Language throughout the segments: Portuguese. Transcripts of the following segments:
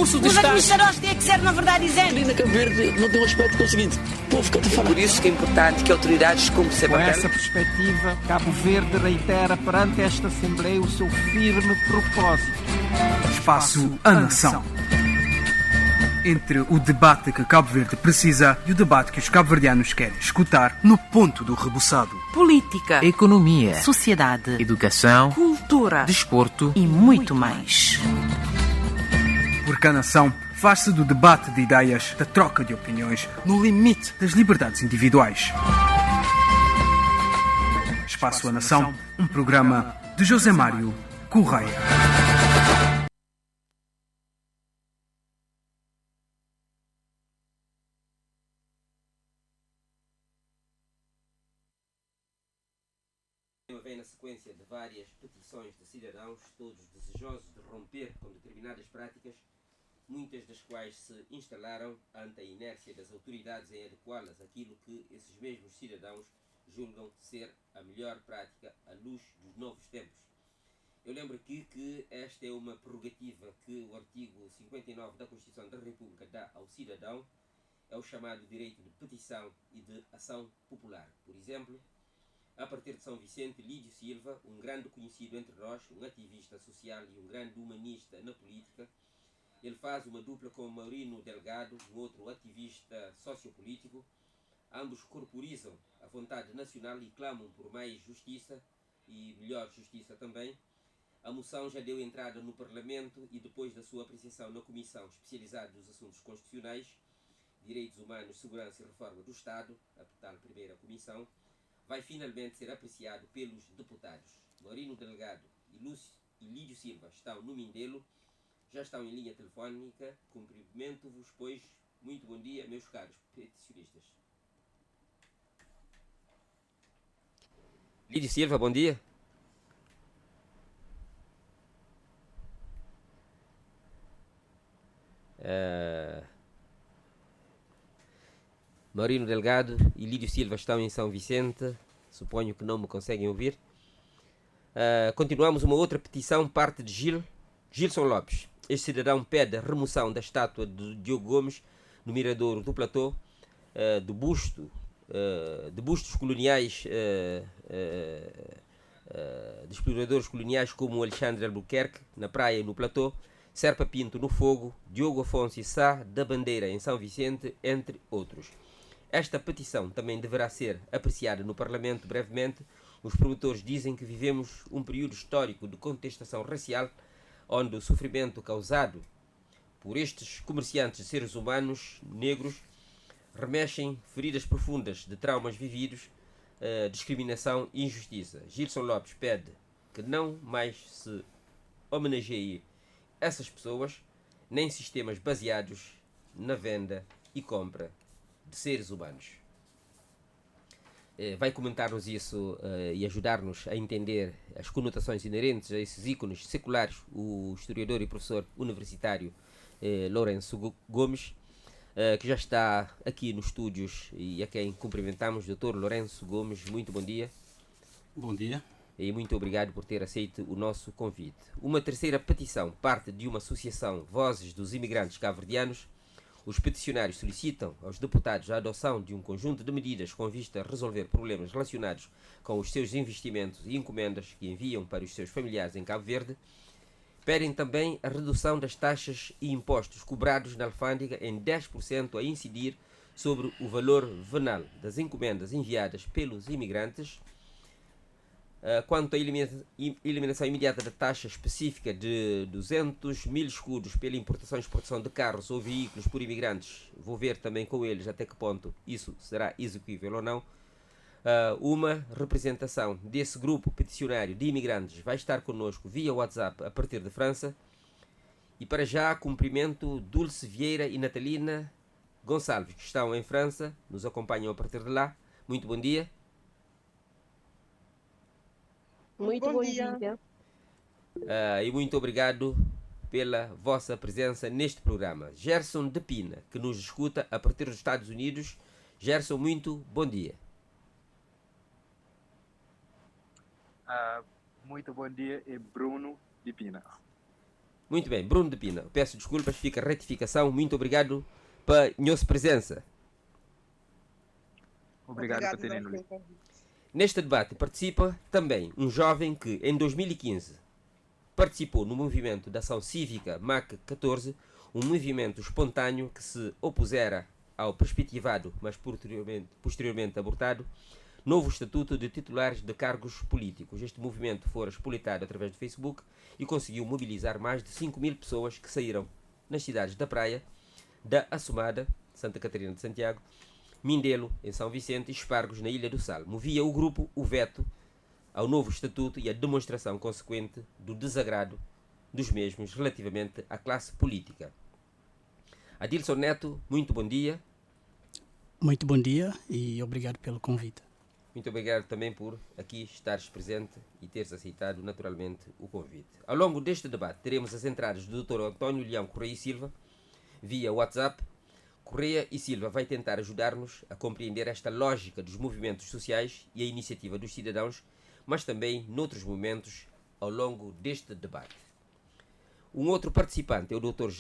recursos de Os Estado. administradores têm que ser, na verdade, isento. Ali na Cabo Verde não tem respeito com o seguinte: o povo canta falar. Por isso que é importante que autoridades cumpram seu Com papel. essa perspectiva, Cabo Verde reitera perante esta Assembleia o seu firme propósito. Espaço A Nação. Entre o debate que Cabo Verde precisa e o debate que os cabo-verdianos querem escutar no ponto do rebuçado. Política, economia, sociedade, educação, cultura, desporto e muito mais. Porque a nação faz-se do debate de ideias, da troca de opiniões, no limite das liberdades individuais. Espaço A Nação, um programa de José Mário Correia. Vem na sequência de várias petições de cidadãos, todos desejosos de romper com determinadas práticas, muitas das quais se instalaram ante a inércia das autoridades em adequá-las àquilo que esses mesmos cidadãos julgam ser a melhor prática à luz dos novos tempos. Eu lembro aqui que esta é uma prerrogativa que o artigo 59 da Constituição da República dá ao cidadão, é o chamado direito de petição e de ação popular. Por exemplo, a partir de São Vicente, Lídio Silva, um grande conhecido entre nós, um ativista social e um grande humanista na política, ele faz uma dupla com Maurino Delgado, um outro ativista sociopolítico. Ambos corporizam a vontade nacional e clamam por mais justiça e melhor justiça também. A moção já deu entrada no Parlamento e depois da sua apreciação na Comissão Especializada dos Assuntos Constitucionais, Direitos Humanos, Segurança e Reforma do Estado, a tal primeira comissão, vai finalmente ser apreciado pelos deputados. Maurino Delgado e Lídio Silva estão no Mindelo, já estão em linha telefónica. Cumprimento-vos, pois, muito bom dia, meus caros peticionistas. Lídio Silva, bom dia. Maurino Delgado e Lídio Silva estão em São Vicente. Suponho que não me conseguem ouvir. Continuamos uma outra petição, parte de Gilson Lopes. Este cidadão pede a remoção da estátua de Diogo Gomes no Miradouro do Platô, de bustos coloniais, de exploradores coloniais como o Alexandre Albuquerque, na praia e no Platô, Serpa Pinto no Fogo, Diogo Afonso e Sá da Bandeira em São Vicente, entre outros. Esta petição também deverá ser apreciada no Parlamento brevemente. Os promotores dizem que vivemos um período histórico de contestação racial, onde o sofrimento causado por estes comerciantes de seres humanos negros remexem feridas profundas de traumas vividos, discriminação e injustiça. Gilson Lopes pede que não mais se homenageie essas pessoas, nem sistemas baseados na venda e compra de seres humanos. Vai comentar-nos isso e ajudar-nos a entender as conotações inerentes a esses ícones seculares o historiador e professor universitário Lourenço Gomes, que já está aqui nos estúdios e a quem cumprimentamos. Dr. Lourenço Gomes, muito bom dia. Bom dia. E muito obrigado por ter aceito o nosso convite. Uma terceira petição parte de uma associação Vozes dos Imigrantes Cabo-Verdianos. Os peticionários solicitam aos deputados a adoção de um conjunto de medidas com vista a resolver problemas relacionados com os seus investimentos e encomendas que enviam para os seus familiares em Cabo Verde. Pedem também a redução das taxas e impostos cobrados na alfândega em 10% a incidir sobre o valor venal das encomendas enviadas pelos imigrantes. Quanto à eliminação imediata da taxa específica de 200 mil escudos pela importação e exportação de carros ou veículos por imigrantes, vou ver também com eles até que ponto isso será execuível ou não. Uma representação desse grupo peticionário de imigrantes vai estar connosco via WhatsApp a partir de França. E para já, cumprimento Dulce Vieira e Natalina Gonçalves, que estão em França, nos acompanham a partir de lá. Muito bom dia. Muito bom dia. E muito obrigado pela vossa presença neste programa. Gerson de Pina, que nos escuta a partir dos Estados Unidos. Gerson, muito bom dia. Muito bom dia, é Bruno de Pina. Muito bem, Bruno de Pina, peço desculpas, fica a retificação. Muito obrigado pela nossa presença. Obrigado por terem vindo. Neste debate participa também um jovem que, em 2015, participou no movimento de ação cívica MAC 14, um movimento espontâneo que se opusera ao perspectivado, mas posteriormente abortado, novo estatuto de titulares de cargos políticos. Este movimento fora expolitado através do Facebook e conseguiu mobilizar mais de 5.000 pessoas que saíram nas cidades da Praia, da Assumada, Santa Catarina de Santiago, Mindelo, em São Vicente, e Espargos, na Ilha do Sal. Movia o grupo o veto ao novo estatuto e a demonstração consequente do desagrado dos mesmos relativamente à classe política. Adilson Neto, muito bom dia. Muito bom dia e obrigado pelo convite. Muito obrigado também por aqui estares presente e teres aceitado naturalmente o convite. Ao longo deste debate teremos as entradas do Dr. António Leão Correia e Silva via WhatsApp. Correia e Silva vai tentar ajudar-nos a compreender esta lógica dos movimentos sociais e a iniciativa dos cidadãos, mas também noutros momentos ao longo deste debate. Um outro participante é o Dr.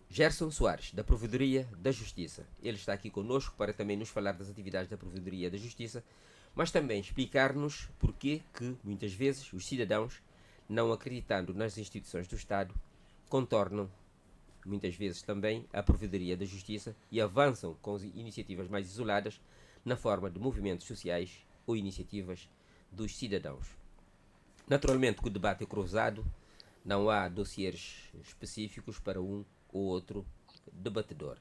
Gerson Soares, da Provedoria da Justiça. Ele está aqui conosco para também nos falar das atividades da Provedoria da Justiça, mas também explicar-nos porque que, muitas vezes, os cidadãos, não acreditando nas instituições do Estado, contornam, muitas vezes também, a Provedoria da Justiça e avançam com iniciativas mais isoladas na forma de movimentos sociais ou iniciativas dos cidadãos. Naturalmente que o debate é cruzado, não há dossiês específicos para um ou outro debatedor.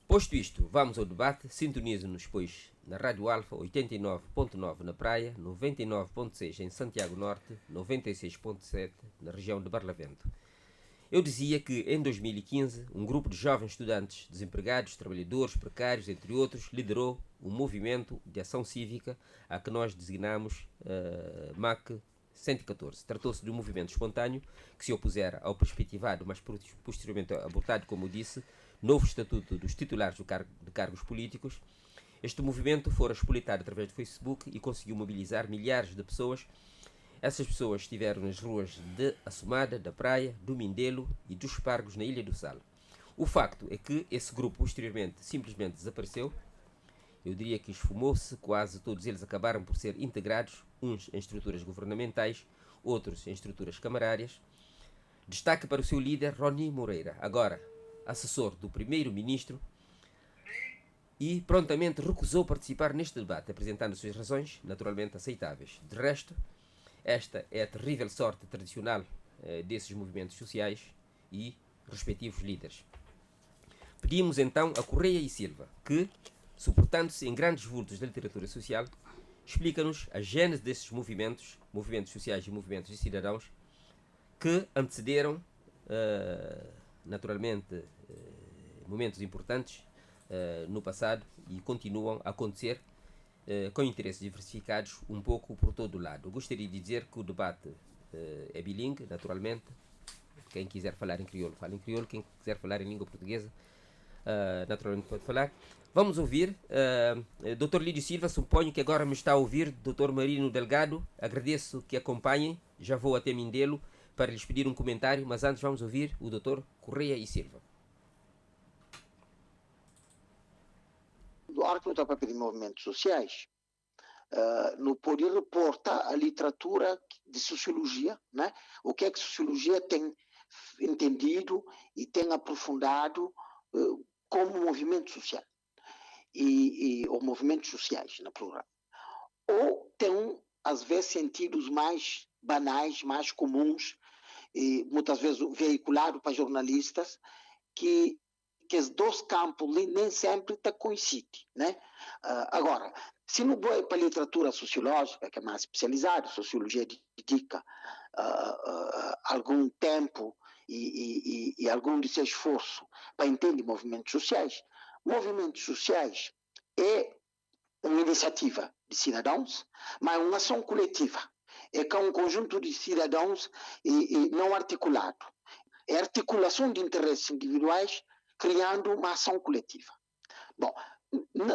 Posto isto, vamos ao debate. Sintonize-nos, pois, na Rádio Alfa 89.9 na Praia, 99.6 em Santiago Norte, 96.7 na região de Barlavento. Eu dizia que, em 2015, um grupo de jovens estudantes, desempregados, trabalhadores, precários, entre outros, liderou um movimento de ação cívica a que nós designamos MAC 114. Tratou-se de um movimento espontâneo que se opusera ao perspectivado, mas posteriormente abortado, como disse, novo estatuto dos titulares de cargos políticos. Este movimento fora expolitado através do Facebook e conseguiu mobilizar milhares de pessoas. Essas pessoas estiveram nas ruas de Assumada, da Praia, do Mindelo e dos Espargos, na Ilha do Sal. O facto é que esse grupo posteriormente simplesmente desapareceu. Eu diria que esfumou-se, quase todos eles acabaram por ser integrados, uns em estruturas governamentais, outros em estruturas camarárias. Destaque para o seu líder, Rony Moreira, agora assessor do primeiro-ministro, e prontamente recusou participar neste debate, apresentando suas razões, naturalmente aceitáveis. De resto, esta é a terrível sorte tradicional desses movimentos sociais e respectivos líderes. Pedimos então a Correia e Silva que, suportando-se em grandes vultos da literatura social, explica-nos a gênese desses movimentos sociais e movimentos de cidadãos que antecederam, naturalmente, momentos importantes no passado e continuam a acontecer com interesses diversificados um pouco por todo o lado. Eu gostaria de dizer que o debate é bilingue, naturalmente. Quem quiser falar em crioulo, fala em crioulo. Quem quiser falar em língua portuguesa, naturalmente pode falar. Vamos ouvir Dr. Lídio Silva, suponho que agora me está a ouvir, Dr. Marino Delgado. Agradeço que acompanhem, já vou até Mindelo para lhes pedir um comentário, mas antes vamos ouvir o Dr. Correia e Silva. Do arco do papel de movimentos sociais, não poderia reportar a literatura de sociologia, né? O que é que a sociologia tem entendido e tem aprofundado como movimento social, ou movimentos sociais, na plural. Ou tem, às vezes, sentidos mais banais, mais comuns, e muitas vezes veiculados para jornalistas, que os dois campos nem sempre coincidem, né? Agora, se não vai para a literatura sociológica, que é mais especializada, a sociologia dedica algum tempo e algum de seu esforço para entender movimentos sociais. Movimentos sociais é uma iniciativa de cidadãos, mas é uma ação coletiva. É que é um conjunto de cidadãos e não articulado. É articulação de interesses individuais criando uma ação coletiva. Bom,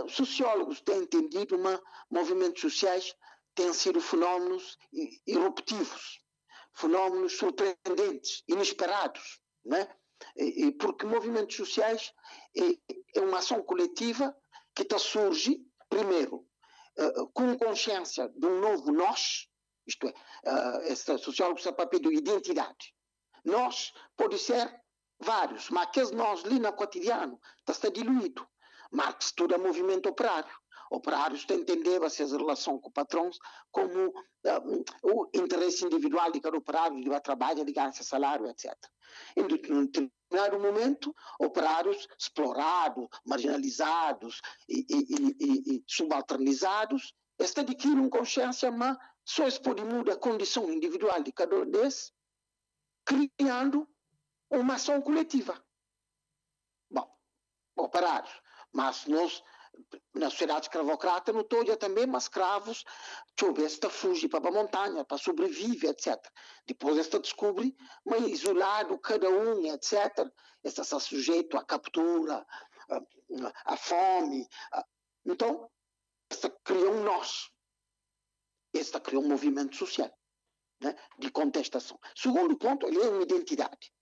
sociólogos têm entendido que movimentos sociais têm sido fenômenos irruptivos, fenómenos surpreendentes, inesperados, né? Porque movimentos sociais é uma ação coletiva que surge, primeiro, com consciência de um novo nós, isto é, esse sociólogo está para pedir identidade. Nós pode ser vários, mas aqueles nós ali no cotidiano está diluído. Marx estuda movimento operário. Operários entendem essa relação com patrões como o interesse individual de cada operário, de trabalho, de ganhar salário, etc. Em determinado momento, operários explorados, marginalizados e subalternizados, estão adquirindo consciência, mas só se pode mudar a condição individual de cada um desses, criando uma ação coletiva. Bom, operários, mas nós, na sociedade escravocrata, não todos também, mas escravos, esta fugir para a montanha, para sobreviver, etc. Depois esta descobre, mas isolado cada um, etc. Esta está sujeito à captura, à fome. Então, esta cria um nós. Esta cria um movimento social, né, de contestação. Segundo ponto, ele é uma identidade.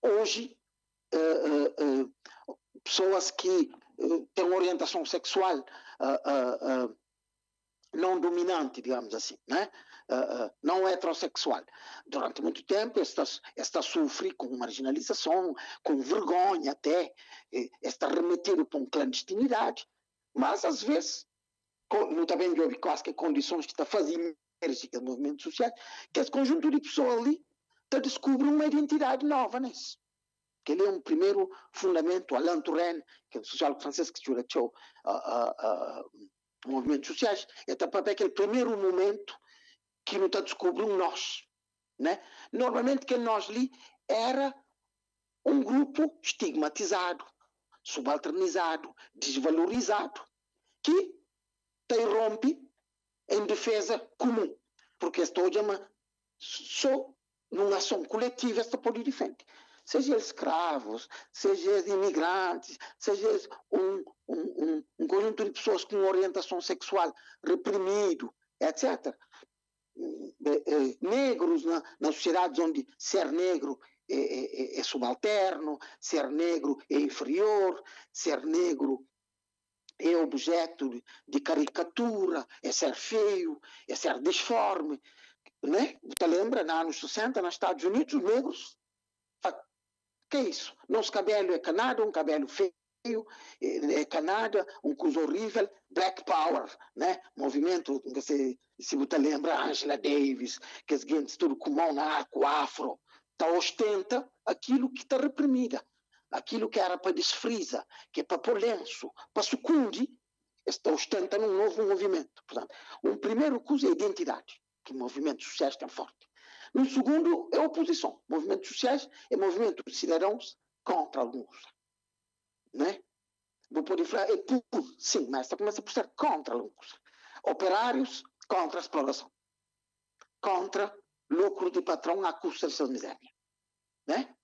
Hoje, pessoas que têm orientação sexual não dominante, digamos assim, né? Não heterossexual. Durante muito tempo, esta sofre com marginalização, com vergonha até, está remetido para uma clandestinidade, mas às vezes, não está bem de ouvir quais que condições que está fazendo emergir os movimentos sociais, que esse conjunto de pessoas ali está descobrindo uma identidade nova nesse. Que ele é um primeiro fundamento, Alain Touraine, que é um sociólogo francês que estudou movimentos sociais, é para aquele primeiro momento que não está descobrindo nós. Né? Normalmente, aquele nós ali era um grupo estigmatizado, subalternizado, desvalorizado, que irrompe em defesa comum, porque esta hoje é só numa ação coletiva esta pode defender. Seja escravos, seja imigrantes, seja um conjunto de pessoas com orientação sexual reprimido, etc. Negros na sociedade onde ser negro é subalterno, ser negro é inferior, ser negro é objeto de caricatura, é ser feio, é ser disforme. Né? Você lembra, nos anos 60, nos Estados Unidos, os negros, que é isso? Nosso cabelo é canado, um cabelo feio, é canada, um coisa horrível, Black Power, né? Movimento, se você lembra, Angela Davis, que as gente tudo com mão na arco afro, ostenta aquilo que está reprimida. Aquilo que era para desfrisa, que é para pôr lenço, para sucundir, está ostenta num novo movimento. Portanto, um primeiro coisa é a identidade, que movimentos sociais têm forte. No segundo é a oposição. Movimentos sociais é movimento de cidadãos contra alguns. Né? Vou poder falar, é por, sim, mas esta começa por ser contra alguns. Operários contra a exploração. Contra lucro de patrão à custa de suas misérias. Né?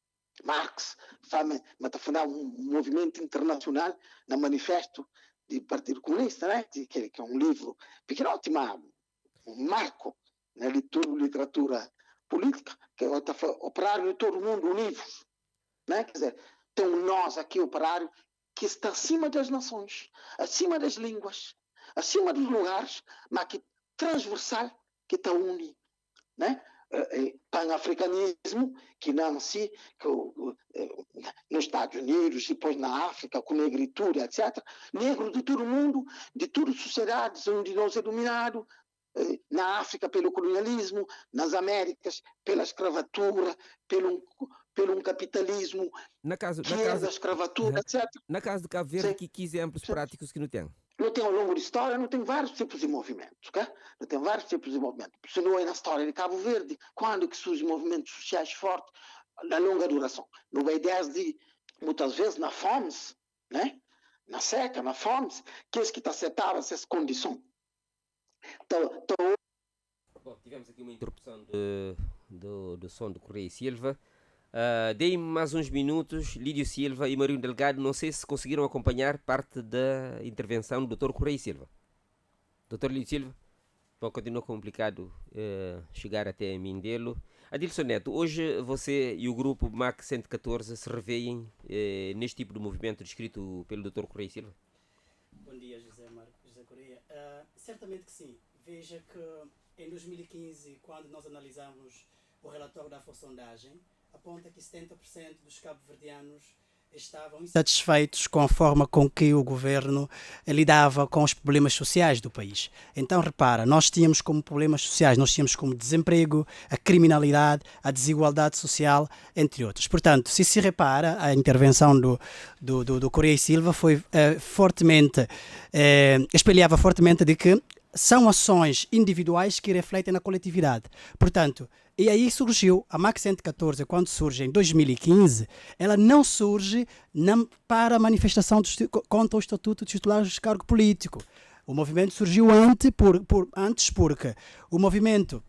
Marx está fundando um movimento internacional no manifesto do Partido Comunista, né? que é um livro pequenote, mas um marco na literatura política, que é o operário de todo o mundo unidos. Né? Quer dizer, tem um nós aqui, operário, que está acima das nações, acima das línguas, acima dos lugares, mas que transversal, que está unido. Né? Pan-africanismo que nasce nos Estados Unidos, depois na África, com negritude, etc. Negro de todo o mundo, de todas as sociedades onde nós é dominado, na África pelo colonialismo, nas Américas pela escravatura, pelo capitalismo da escravatura, etc. Na casa de Cabo Verde, que exemplos práticos que não tem? Não tem ao longo da história, não tem vários tipos de movimentos, okay? Não tem vários tipos de movimentos. Se não é na história de Cabo Verde, quando que surgem movimentos sociais fortes, na longa duração. Não vai desde, muitas vezes, na fome, né? Na seca, na fome, que é que está acertado essas condições. Bom, tivemos aqui uma interrupção do som do Correia e Silva. Dei-me mais uns minutos, Lídio Silva e Marinho Delgado, não sei se conseguiram acompanhar parte da intervenção do Dr. Correia e Silva. Dr. Lídio Silva, bom, continua complicado chegar até Mindelo. Adilson Neto, hoje você e o grupo MAC 114 se revêem neste tipo de movimento descrito pelo Dr. Correia Silva? Bom dia, José Correia. Certamente que sim. Veja que em 2015, quando nós analisamos o relatório da Sondagem, aponta que 70% dos cabo-verdianos estavam insatisfeitos com a forma com que o governo lidava com os problemas sociais do país. Então, repara, nós tínhamos como problemas sociais, nós tínhamos como desemprego, a criminalidade, a desigualdade social, entre outros. Portanto, se repara, a intervenção do Correia Silva foi espelhava fortemente de que são ações individuais que refletem na coletividade. Portanto, e aí surgiu a MAC 114, quando surge em 2015, ela não surge para a manifestação contra o Estatuto de Titulares de Cargo Político. O movimento surgiu antes porque o movimento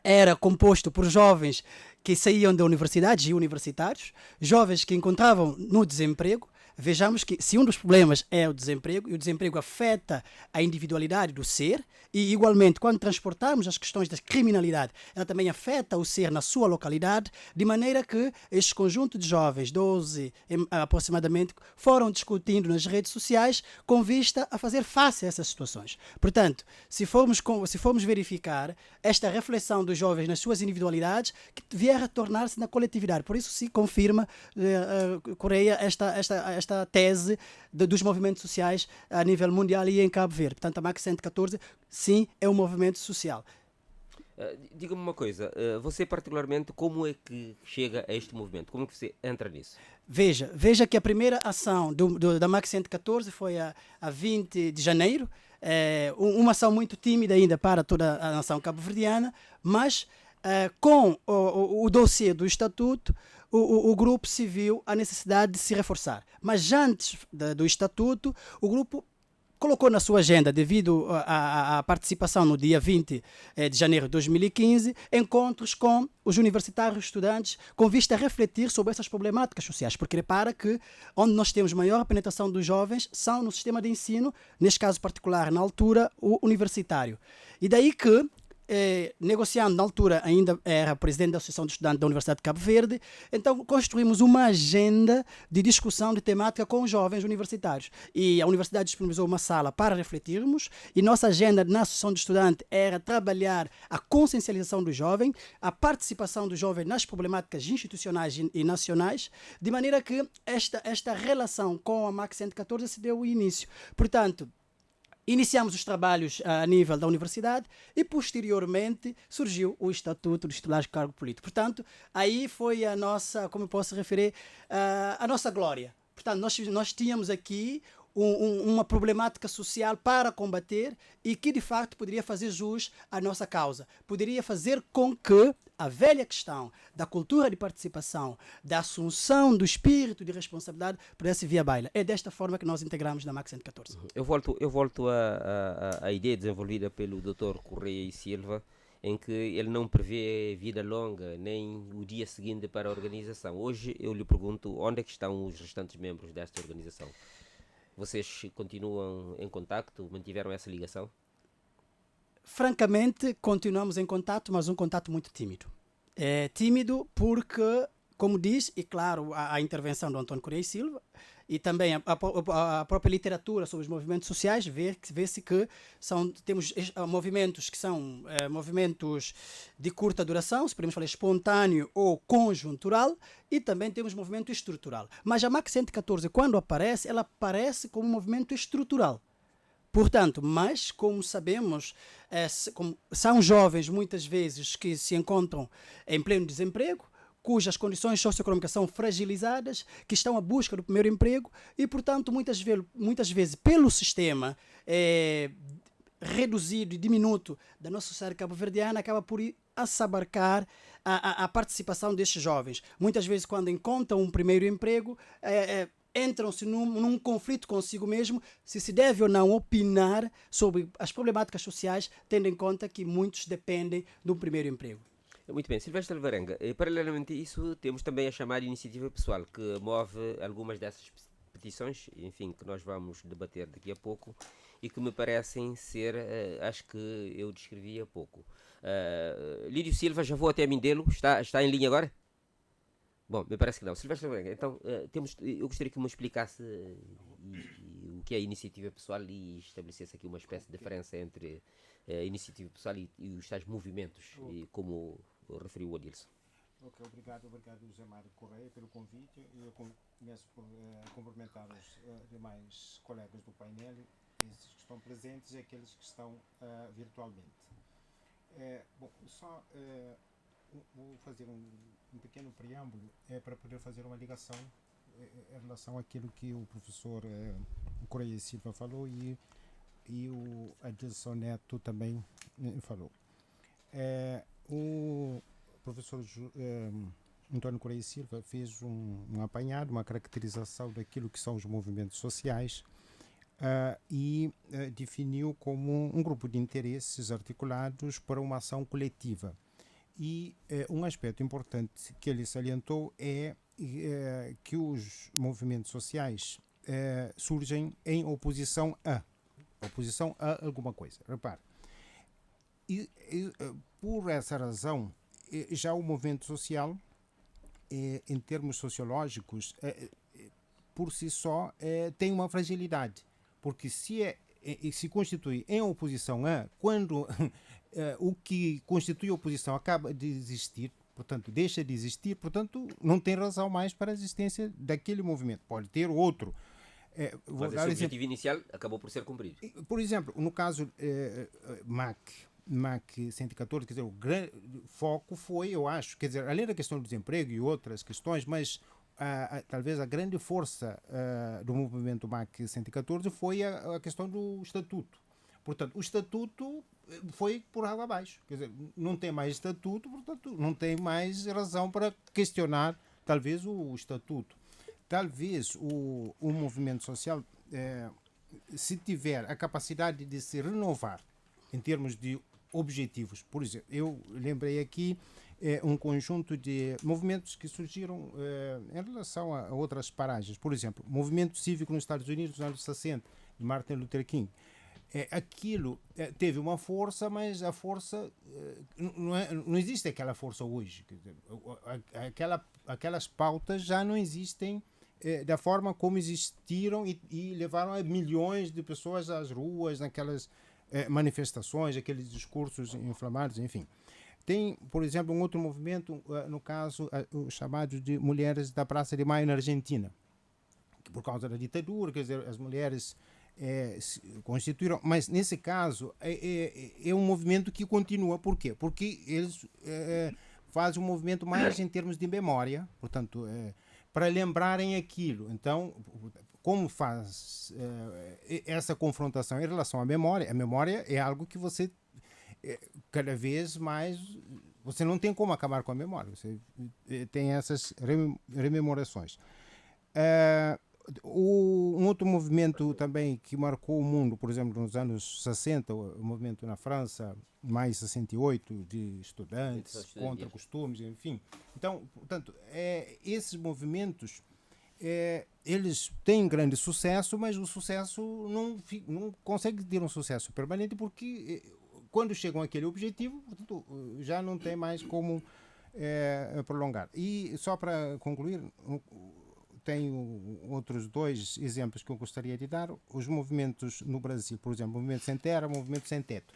era composto por jovens que saíam da universidade e universitários, jovens que encontravam no desemprego. Vejamos que se um dos problemas é o desemprego, e o desemprego afeta a individualidade do ser, e igualmente quando transportarmos as questões da criminalidade, ela também afeta o ser na sua localidade, de maneira que este conjunto de jovens, 12 aproximadamente, foram discutindo nas redes sociais com vista a fazer face a essas situações. Portanto, se formos verificar esta reflexão dos jovens nas suas individualidades, que vier a tornar-se na coletividade. Por isso se confirma, Correia, esta tese dos movimentos sociais a nível mundial e em Cabo Verde. Portanto, a MAC 114, sim, é um movimento social. Diga-me uma coisa, você particularmente, como é que chega a este movimento? Como é que você entra nisso? Veja que a primeira ação da MAC 114 foi a 20 de janeiro, uma ação muito tímida ainda para toda a nação cabo-verdiana, mas com o dossiê do Estatuto, o grupo se viu a necessidade de se reforçar. Mas antes do Estatuto, o grupo colocou na sua agenda, devido à participação no dia 20 de janeiro de 2015, encontros com os universitários estudantes com vista a refletir sobre essas problemáticas sociais, porque repara que onde nós temos maior penetração dos jovens são no sistema de ensino, neste caso particular, na altura, o universitário. E daí que negociando, na altura ainda era presidente da Associação de Estudantes da Universidade de Cabo Verde, então construímos uma agenda de discussão de temática com os jovens universitários. E a universidade disponibilizou uma sala para refletirmos, e nossa agenda na Associação de Estudantes era trabalhar a consciencialização do jovem, a participação do jovem nas problemáticas institucionais e nacionais, de maneira que esta relação com a MAC 114 se deu o início. Portanto, iniciamos os trabalhos a nível da universidade e, posteriormente, surgiu o Estatuto dos Titulares de Cargo Político. Portanto, aí foi a nossa, como eu posso referir, a nossa glória. Portanto, nós tínhamos aqui uma problemática social para combater e que, de facto, poderia fazer jus à nossa causa. Poderia fazer com que a velha questão da cultura de participação, da assunção do espírito de responsabilidade pudesse vir à baila. É desta forma que nós integramos na MAC 114. Eu volto à ideia desenvolvida pelo Dr. Correia Silva, em que ele não prevê vida longa, nem o dia seguinte para a organização. Hoje eu lhe pergunto, onde é que estão os restantes membros desta organização? Vocês continuam em contacto? Mantiveram essa ligação? Francamente, continuamos em contato, mas um contato muito tímido. É tímido porque, como diz, e claro, a intervenção do António Correia Silva e também a própria literatura sobre os movimentos sociais, vê-se que temos movimentos que são movimentos de curta duração, se podemos falar espontâneo ou conjuntural, e também temos movimento estrutural. Mas a MAC 114, quando aparece, ela aparece como um movimento estrutural. Portanto, mas, como sabemos, são jovens, muitas vezes, que se encontram em pleno desemprego, cujas condições socioeconômicas são fragilizadas, que estão à busca do primeiro emprego e, portanto, muitas vezes, pelo sistema reduzido e diminuto da nossa sociedade cabo-verdiana, acaba por assabarcar a participação destes jovens. Muitas vezes, quando encontram um primeiro emprego, entram-se num conflito consigo mesmo, se deve ou não opinar sobre as problemáticas sociais, tendo em conta que muitos dependem do primeiro emprego. Muito bem, Silvestre Alvarenga, paralelamente a isso, temos também a chamada iniciativa pessoal, que move algumas dessas petições, enfim, que nós vamos debater daqui a pouco, e que me parecem ser, acho que eu descrevi há pouco. Lídio Silva, já vou até Mindelo. Está em linha agora? Bom, me parece que não. Silvestre Branca, então, eu gostaria que me explicasse o que é a iniciativa pessoal e estabelecesse aqui uma espécie de diferença entre a iniciativa pessoal e os tais movimentos, como referiu o Adilson. Ok, obrigado José Mário Correia pelo convite. Eu começo por cumprimentar os demais colegas do painel, esses que estão presentes e aqueles que estão virtualmente. Vou fazer um pequeno preâmbulo para poder fazer uma ligação em relação àquilo que o professor Correia Silva falou e o Adilson Neto também falou. O professor António Correia Silva fez um apanhado, uma caracterização daquilo que são os movimentos sociais e definiu como um grupo de interesses articulados para uma ação coletiva. E um aspecto importante que ele salientou é que os movimentos sociais surgem em oposição a alguma coisa. Repare, por essa razão, já o movimento social, em termos sociológicos, por si só, tem uma fragilidade, porque se constitui em oposição a, quando o que constitui oposição acaba de existir, portanto, deixa de existir, portanto, não tem razão mais para a existência daquele movimento. Pode ter outro. Mas esse objetivo inicial acabou por ser cumprido. Por exemplo, no caso MAC 114, quer dizer, o grande foco foi, eu acho, quer dizer, além da questão do desemprego e outras questões, mas talvez a grande força do movimento MAC 114 foi a questão do estatuto. Portanto, o estatuto foi por água abaixo. Quer dizer, não tem mais estatuto, portanto, não tem mais razão para questionar, talvez, o estatuto. Talvez o movimento social, se tiver a capacidade de se renovar em termos de objetivos, por exemplo, eu lembrei aqui um conjunto de movimentos que surgiram em relação a outras paragens. Por exemplo, o movimento cívico nos Estados Unidos nos anos 60, de Martin Luther King. Aquilo teve uma força, mas a força não existe aquela força hoje. Quer dizer, aquelas pautas já não existem da forma como existiram e levaram a milhões de pessoas às ruas, naquelas manifestações, aqueles discursos inflamados, enfim. Tem, por exemplo, um outro movimento, no caso, o chamado de Mulheres da Praça de Maio na Argentina, que por causa da ditadura, quer dizer, as mulheres se constituíram, mas nesse caso é um movimento que continua. Por quê? Porque eles fazem um movimento mais em termos de memória, portanto, para lembrarem aquilo. Então, como faz essa confrontação em relação à memória? A memória é algo que você cada vez mais você não tem como acabar com a memória, você tem essas rememorações. Um outro movimento também que marcou o mundo, por exemplo, nos anos 60, o movimento na França, mais 68, de estudantes contra costumes, enfim. Então, portanto, esses movimentos, eles têm grande sucesso, mas o sucesso não consegue ter um sucesso permanente, porque quando chegam àquele objetivo, portanto, já não tem mais como prolongar. E só para concluir, tenho outros dois exemplos que eu gostaria de dar. Os movimentos no Brasil, por exemplo, o movimento sem terra, o movimento sem teto.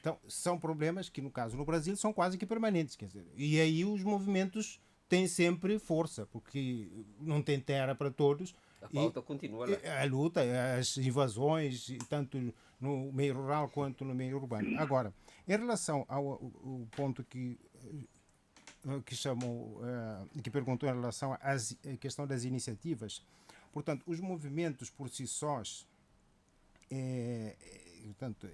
Então, são problemas que, no caso, no Brasil, são quase que permanentes. Quer dizer, e aí os movimentos têm sempre força, porque não tem terra para todos. A pauta continua lá. A luta, as invasões, tanto no meio rural quanto no meio urbano. Agora, em relação ao ponto que chamou, que perguntou em relação à questão das iniciativas, portanto, os movimentos por si sós, portanto,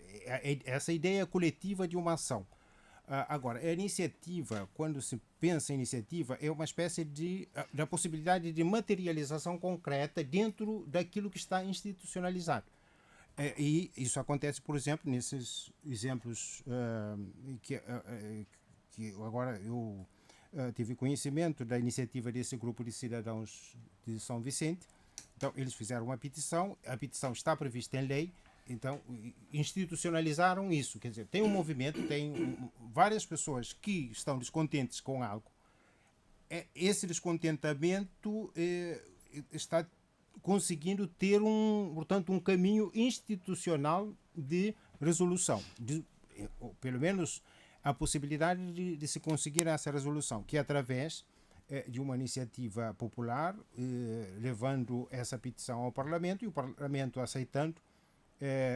essa ideia coletiva de uma ação. Agora, a iniciativa, quando se pensa em iniciativa, é uma espécie da possibilidade de materialização concreta dentro daquilo que está institucionalizado. E isso acontece, por exemplo, nesses exemplos que agora eu tive conhecimento da iniciativa desse grupo de cidadãos de São Vicente. Então, eles fizeram uma petição, a petição está prevista em lei, Então, institucionalizaram isso. Quer dizer, tem um movimento, tem várias pessoas que estão descontentes com algo. Esse descontentamento está conseguindo ter portanto, um caminho institucional de resolução. Pelo menos a possibilidade de se conseguir essa resolução, que é através de uma iniciativa popular, levando essa petição ao Parlamento e o Parlamento aceitando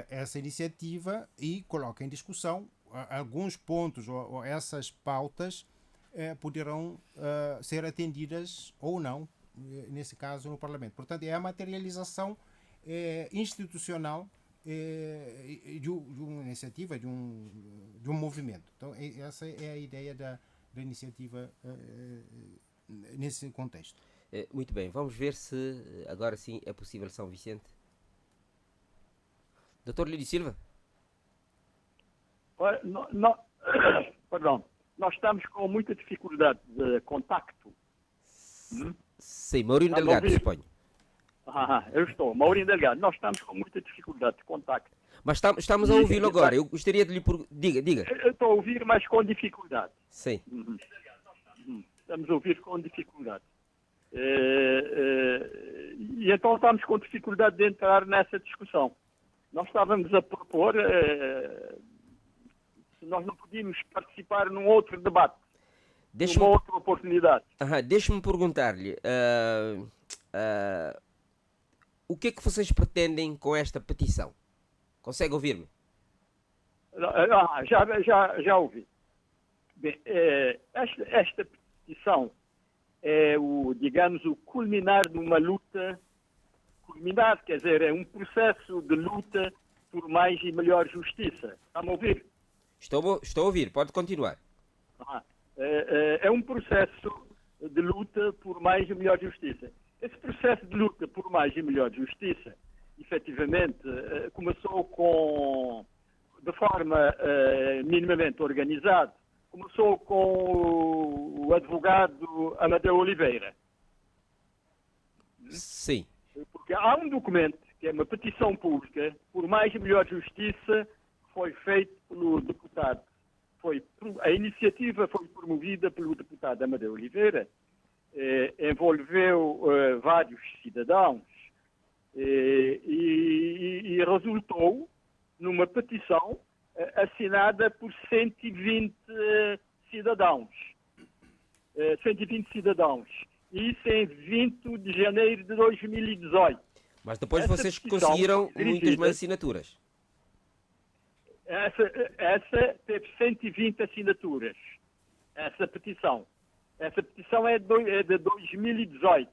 essa iniciativa e coloca em discussão alguns pontos ou essas pautas poderão ser atendidas ou não, nesse caso, no Parlamento. Portanto, é a materialização institucional de uma iniciativa, de um movimento. Então, essa é a ideia da iniciativa nesse contexto. Muito bem, vamos ver se agora sim é possível São Vicente. Dr. Lídio Silva? Perdão, nós estamos com muita dificuldade de contacto. Sim, Maurinho Delgado, suponho. Eu estou, Maurinho Delgado. Nós estamos com muita dificuldade de contacto. Mas estamos a ouvi-lo agora. Eu gostaria de lhe... Diga. Eu estou a ouvir, mas com dificuldade. Sim. Estamos a ouvir com dificuldade. E então estamos com dificuldade de entrar nessa discussão. Nós estávamos a propor se nós não podíamos participar num outro debate, numa outra oportunidade. Deixe-me perguntar-lhe, o que é que vocês pretendem com esta petição? Consegue ouvir-me? Já ouvi. Bem, esta petição é o culminar de uma luta. Culminar, quer dizer, é um processo de luta por mais e melhor justiça. Está-me a ouvir? Estou a ouvir, pode continuar. É um processo de luta por mais e melhor justiça. Esse processo de luta por mais e melhor justiça, efetivamente, começou de forma minimamente organizada, começou com o advogado Amadeu Oliveira. Sim. Porque há um documento, que é uma petição pública, por mais e melhor justiça, que foi feito pelo deputado. A iniciativa foi promovida pelo deputado Amadeu Oliveira, envolveu vários cidadãos e resultou numa petição assinada por 120 cidadãos. 120 cidadãos. Isso em 20 de janeiro de 2018. Mas depois vocês conseguiram muitas mais assinaturas. Essa teve 120 assinaturas. Essa petição. Essa petição é de 2018.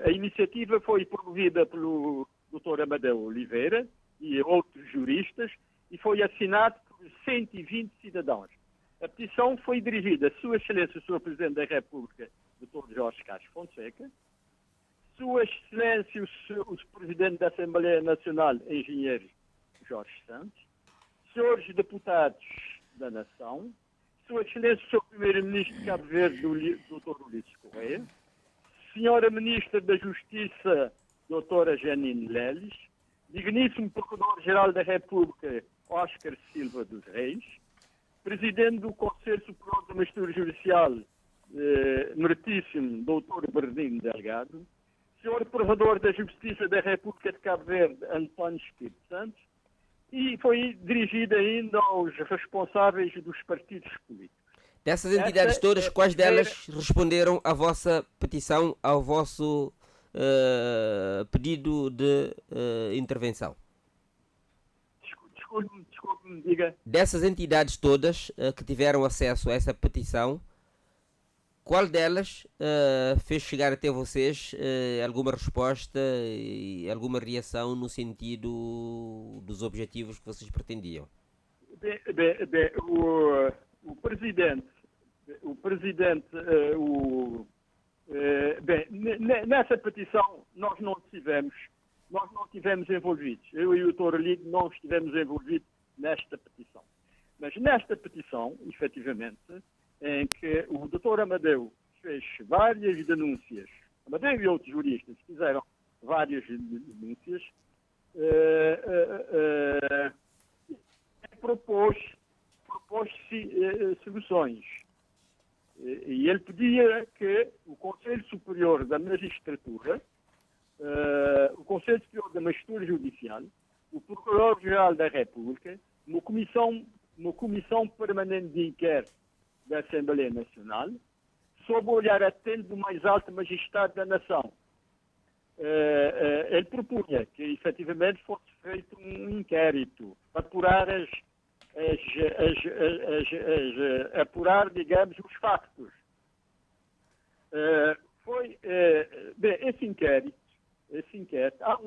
A iniciativa foi promovida pelo Dr. Amadeu Oliveira e outros juristas e foi assinada por 120 cidadãos. A petição foi dirigida a Sua Excelência, o Sr. Presidente da República, Dr. Jorge Castro Fonseca, Sua Excelência, o Presidente da Assembleia Nacional, Engenheiro Jorge Santos, senhores deputados da Nação, Sua Excelência, o Sr. Primeiro-Ministro de Cabo Verde, Dr. Ulisses Correia, Senhora Ministra da Justiça, Dra. Janine Leles, Digníssimo Procurador-Geral da República, Óscar Silva dos Reis, Presidente do Conselho Superior da Magistratura Judicial, Meritíssimo Dr. Bernardino Delgado, Sr. Provedor da Justiça da República de Cabo Verde, António Espírito Santos, e foi dirigida ainda aos responsáveis dos partidos políticos. Dessas entidades todas, quais delas responderam à vossa petição, ao vosso pedido de intervenção? Desculpe-me, diga. Dessas entidades todas que tiveram acesso a essa petição, qual delas fez chegar até vocês alguma resposta e alguma reação no sentido dos objetivos que vocês pretendiam? O Presidente, nessa petição nós não estivemos envolvidos. Eu e o Dr. Lídio não estivemos envolvidos nesta petição. Mas nesta petição, efetivamente, em que o Dr. Amadeu fez várias denúncias, Amadeu e outros juristas fizeram várias denúncias, propôs-se soluções. E ele pedia que o Conselho Superior da Magistratura, o Conselho Superior da Magistratura Judicial, o Procurador-Geral da República, uma comissão permanente de inquérito da Assembleia Nacional, sob o olhar atento do mais alto magistrado da nação. Ele propunha que, efetivamente, fosse feito um inquérito para apurar, digamos, os factos. Esse inquérito, há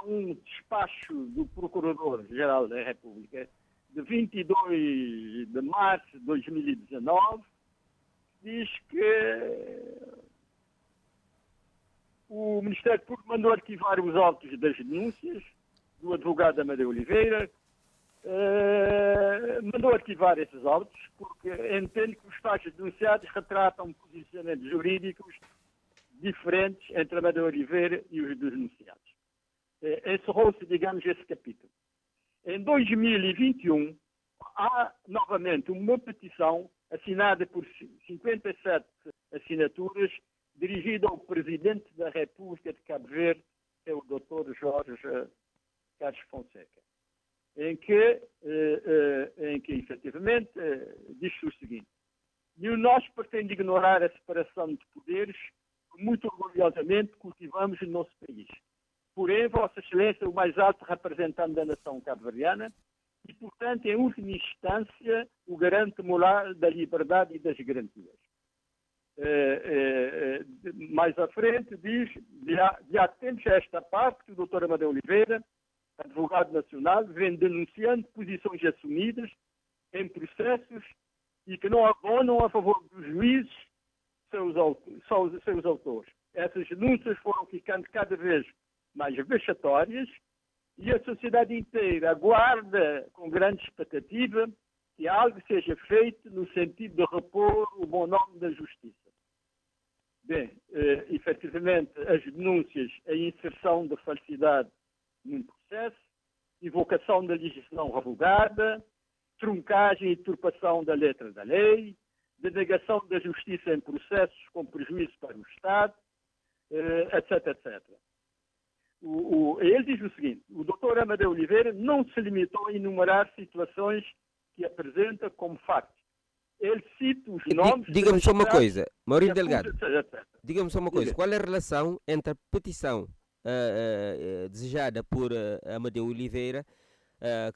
um despacho do Procurador-Geral da República de 22 de março de 2019, diz que o Ministério Público mandou arquivar os autos das denúncias do advogado Amadeu Oliveira, mandou arquivar esses autos porque entende que os factos denunciados retratam posicionamentos jurídicos diferentes entre Amadeu Oliveira e os denunciados. Encerrou-se, digamos, esse capítulo. Em 2021, há novamente uma petição assinada por 57 assinaturas, dirigida ao Presidente da República de Cabo Verde, que é o Dr. Jorge Carlos Fonseca, em que efetivamente, diz-se o seguinte: nenhum de nós pretende ignorar a separação de poderes que muito orgulhosamente cultivamos no nosso país. Porém, Vossa Excelência é o mais alto representante da nação cabo-verdiana e, portanto, em última instância, o garante moral da liberdade e das garantias. Mais à frente diz, de há tempos a esta parte, que o Dr. Amadeu Oliveira, advogado nacional, vem denunciando posições assumidas em processos e que não abonam a favor dos juízes, seus autores. Essas denúncias foram ficando cada vez mais vexatórias e a sociedade inteira aguarda com grande expectativa que algo seja feito no sentido de repor o bom nome da justiça. Efetivamente, as denúncias, a inserção da falsidade num processo, invocação da legislação revogada, truncagem e deturpação da letra da lei, denegação da justiça em processos com prejuízo para o Estado, etc, etc. Ele diz o seguinte: o Dr. Amadeu Oliveira não se limitou a enumerar situações que apresenta como factos. Ele cita os nomes... Diga-me só uma coisa, Maurílio Delgado, diga-me só uma coisa, qual é a relação entre a petição desejada por Amadeu Oliveira,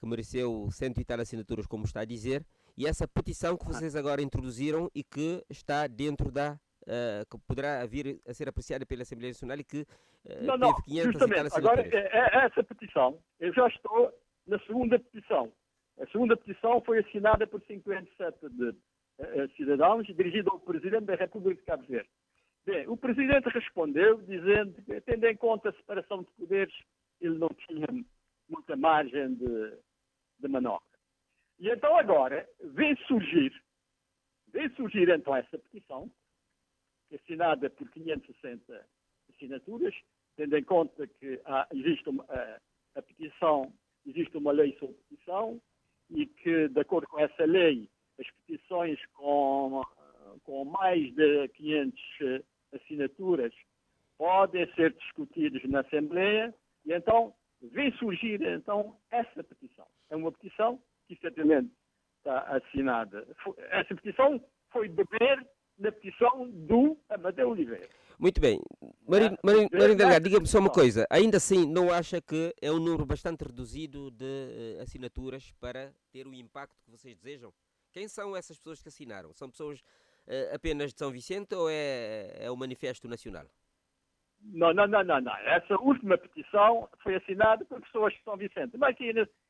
que mereceu 100 e tal assinaturas, como está a dizer, e essa petição que vocês agora introduziram e que está dentro da... que poderá vir a ser apreciada pela Assembleia Nacional e que teve 500 e tal assinaturas. Agora, essa petição, eu já estou na segunda petição. A segunda petição foi assinada por 57 cidadãos, dirigida ao Presidente da República de Cabo Verde. O Presidente respondeu dizendo que, tendo em conta a separação de poderes, ele não tinha muita margem de manobra. E então agora vem surgir então essa petição, assinada por 560 assinaturas, tendo em conta que existe a petição, existe uma lei sobre petição e que, de acordo com essa lei, as petições com mais de 500 assinaturas podem ser discutidas na Assembleia e então vem surgir então essa petição. É uma petição que efetivamente está assinada. Essa petição foi beber na petição do Amadeu Oliveira. Muito bem. Maurílio Delgado, diga-me só uma coisa. Ainda assim, não acha que é um número bastante reduzido de assinaturas para ter o impacto que vocês desejam? Quem são essas pessoas que assinaram? São pessoas apenas de São Vicente ou é o Manifesto Nacional? Não. Essa última petição foi assinada por pessoas de São Vicente. Mas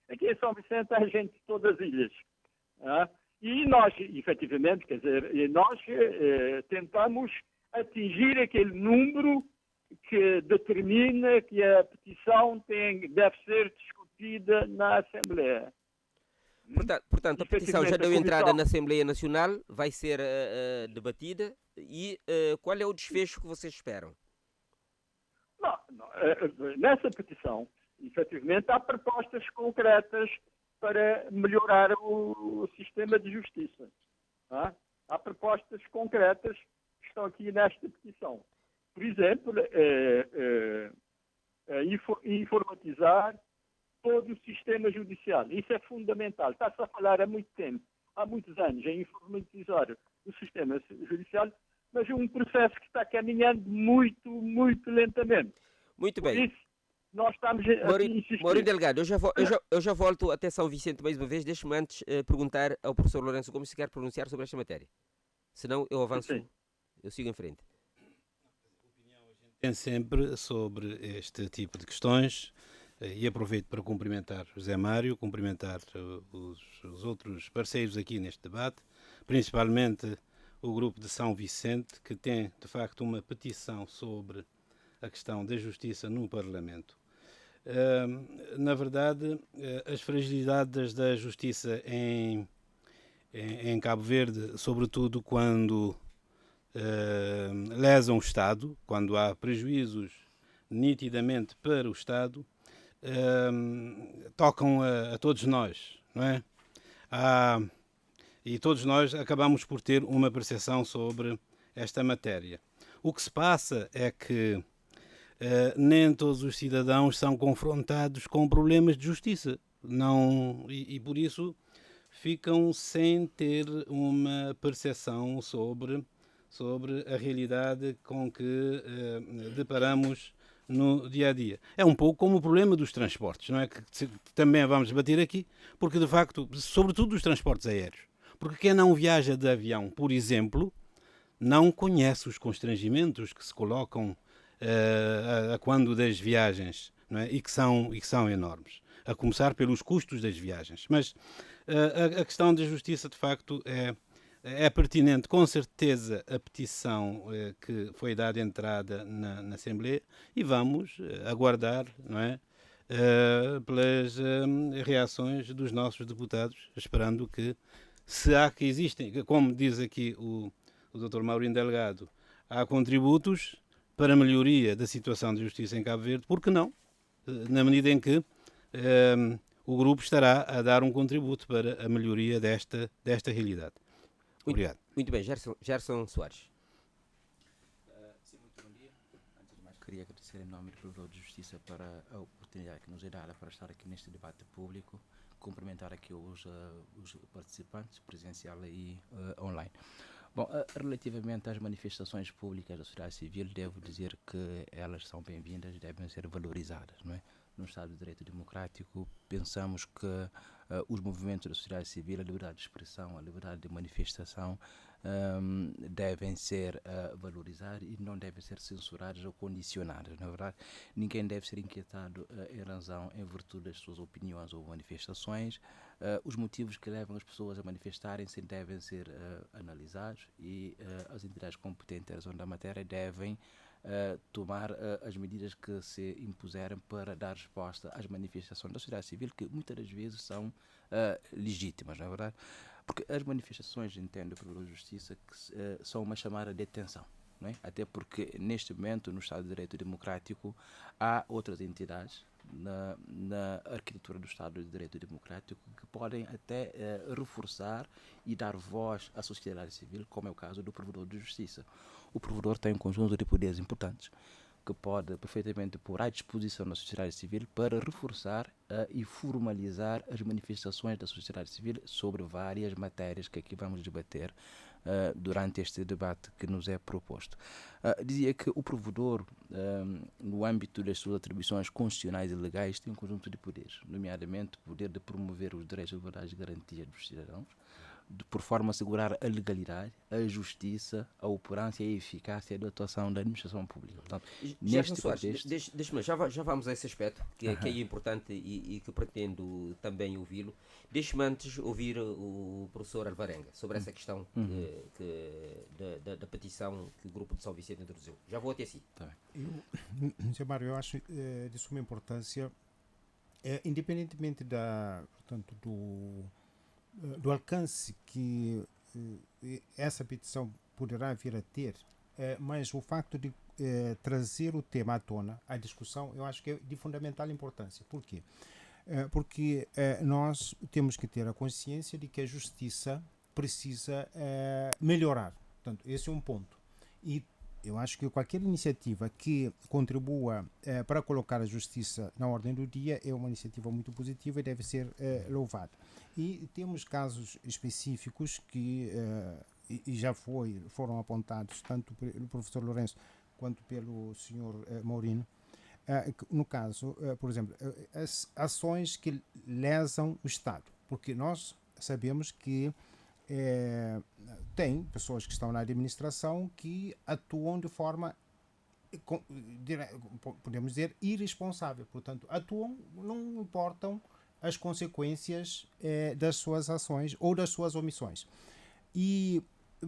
aqui em São Vicente há gente de todas as ilhas. E nós, efetivamente, quer dizer, nós tentamos atingir aquele número que determina que a petição deve ser discutida na Assembleia. Portanto, a petição já deu entrada na Assembleia Nacional, vai ser debatida e qual é o desfecho que vocês esperam? Nessa petição, efetivamente, há propostas concretas para melhorar o sistema de justiça. Tá? Há propostas concretas que estão aqui nesta petição. Por exemplo, informatizar todo o sistema judicial. Isso é fundamental. Está-se a falar há muito tempo, há muitos anos, em informatizar o sistema judicial, mas é um processo que está caminhando muito, muito lentamente. Muito bem. Por isso, nós estamos a insistir. Maurício Delgado, eu já volto até São Vicente mais uma vez. Deixe-me antes perguntar ao professor Lourenço Gomes se quer pronunciar sobre esta matéria. Senão eu avanço, eu sigo em frente. Tem sempre sobre este tipo de questões e aproveito para cumprimentar José Mário, cumprimentar os outros parceiros aqui neste debate, principalmente o grupo de São Vicente, que tem de facto uma petição sobre a questão da justiça no Parlamento. Na verdade, as fragilidades da justiça em Cabo Verde, sobretudo quando lesam o Estado, quando há prejuízos nitidamente para o Estado, tocam a todos nós, não é? E todos nós acabamos por ter uma percepção sobre esta matéria. O que se passa é que nem todos os cidadãos são confrontados com problemas de justiça, e por isso ficam sem ter uma percepção sobre a realidade com que deparamos no dia a dia. É um pouco como o problema dos transportes, não é? Que também vamos debater aqui, porque de facto, sobretudo os transportes aéreos, porque quem não viaja de avião, por exemplo, não conhece os constrangimentos que se colocam a quando das viagens, não é? e que são enormes, a começar pelos custos das viagens. Mas a questão da justiça, de facto, é pertinente, com certeza, a petição que foi dada entrada na Assembleia, e vamos aguardar, não é, pelas reações dos nossos deputados, esperando que, se há que existem, como diz aqui o Dr. Maurício Delgado, há contributos para a melhoria da situação de justiça em Cabo Verde, por que não? Na medida em que o grupo estará a dar um contributo para a melhoria desta realidade. Obrigado. Muito bem, Gerson Soares. Sim, muito bom dia. Antes de mais, queria agradecer em nome do Provedor de Justiça para a oportunidade que nos é dada para estar aqui neste debate público, cumprimentar aqui os participantes, presencial e online. Bom, relativamente às manifestações públicas da sociedade civil, devo dizer que elas são bem-vindas, devem ser valorizadas, não é? No Estado de Direito Democrático, pensamos que os movimentos da sociedade civil, a liberdade de expressão, a liberdade de manifestação, devem ser valorizadas e não devem ser censuradas ou condicionadas. Na verdade, ninguém deve ser inquietado em virtude das suas opiniões ou manifestações. Os motivos que levam as pessoas a manifestarem-se devem ser analisados e as entidades competentes da matéria devem tomar as medidas que se impuserem para dar resposta às manifestações da sociedade civil, que muitas das vezes são legítimas, não é verdade? Porque as manifestações, entendo o Provedor de Justiça, que são uma chamada de atenção, não é? Até porque neste momento, no Estado de Direito Democrático, há outras entidades na arquitetura do Estado de Direito Democrático que podem até reforçar e dar voz à sociedade civil, como é o caso do Provedor de Justiça. O Provedor tem um conjunto de poderes importantes que pode perfeitamente pôr à disposição da sociedade civil para reforçar e formalizar as manifestações da sociedade civil sobre várias matérias que aqui vamos debater durante este debate que nos é proposto. Dizia que o Provedor, no âmbito das suas atribuições constitucionais e legais, tem um conjunto de poderes, nomeadamente o poder de promover os direitos, liberdades e garantias dos cidadãos, por forma a assegurar a legalidade, a justiça, a operância e a eficácia da atuação da administração pública. Portanto, neste contexto... Deixe-me, já vamos a esse aspecto, que é importante e que pretendo também ouvi-lo. Deixe-me antes ouvir o professor Alvarenga sobre essa questão da petição que o Grupo de São Vicente introduziu. Já vou até si. Tá. Sr. Mário, eu acho de suma importância, independentemente do alcance que essa petição poderá vir a ter, mas o facto de trazer o tema à tona, à discussão, eu acho que é de fundamental importância. Por quê? Porque nós temos que ter a consciência de que a justiça precisa melhorar. Portanto, esse é um ponto. E eu acho que qualquer iniciativa que contribua para colocar a justiça na ordem do dia é uma iniciativa muito positiva e deve ser louvada. E temos casos específicos que e já foram apontados tanto pelo professor Lourenço quanto pelo senhor Mourinho. No caso, por exemplo, as ações que lesam o Estado, porque nós sabemos que tem pessoas que estão na administração que atuam de forma, podemos dizer, irresponsável. Portanto, atuam, não importam as consequências das suas ações ou das suas omissões. E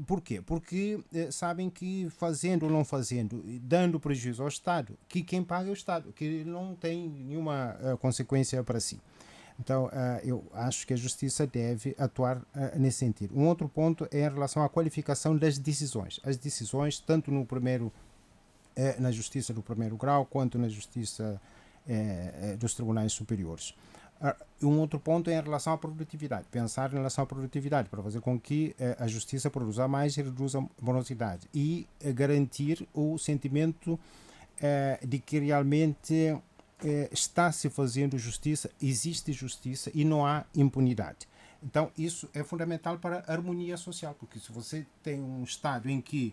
por quê? Porque sabem que fazendo ou não fazendo, dando prejuízo ao Estado, que quem paga é o Estado, que não tem nenhuma consequência para si. Então, eu acho que a justiça deve atuar nesse sentido. Um outro ponto é em relação à qualificação das decisões. As decisões, tanto na justiça do primeiro grau, quanto na justiça dos tribunais superiores. Um outro ponto é em relação à produtividade. Pensar em relação à produtividade, para fazer com que a justiça produza mais e reduza a morosidade. E garantir o sentimento de que realmente está-se fazendo justiça, existe justiça e não há impunidade. Então, isso é fundamental para a harmonia social, porque se você tem um Estado em que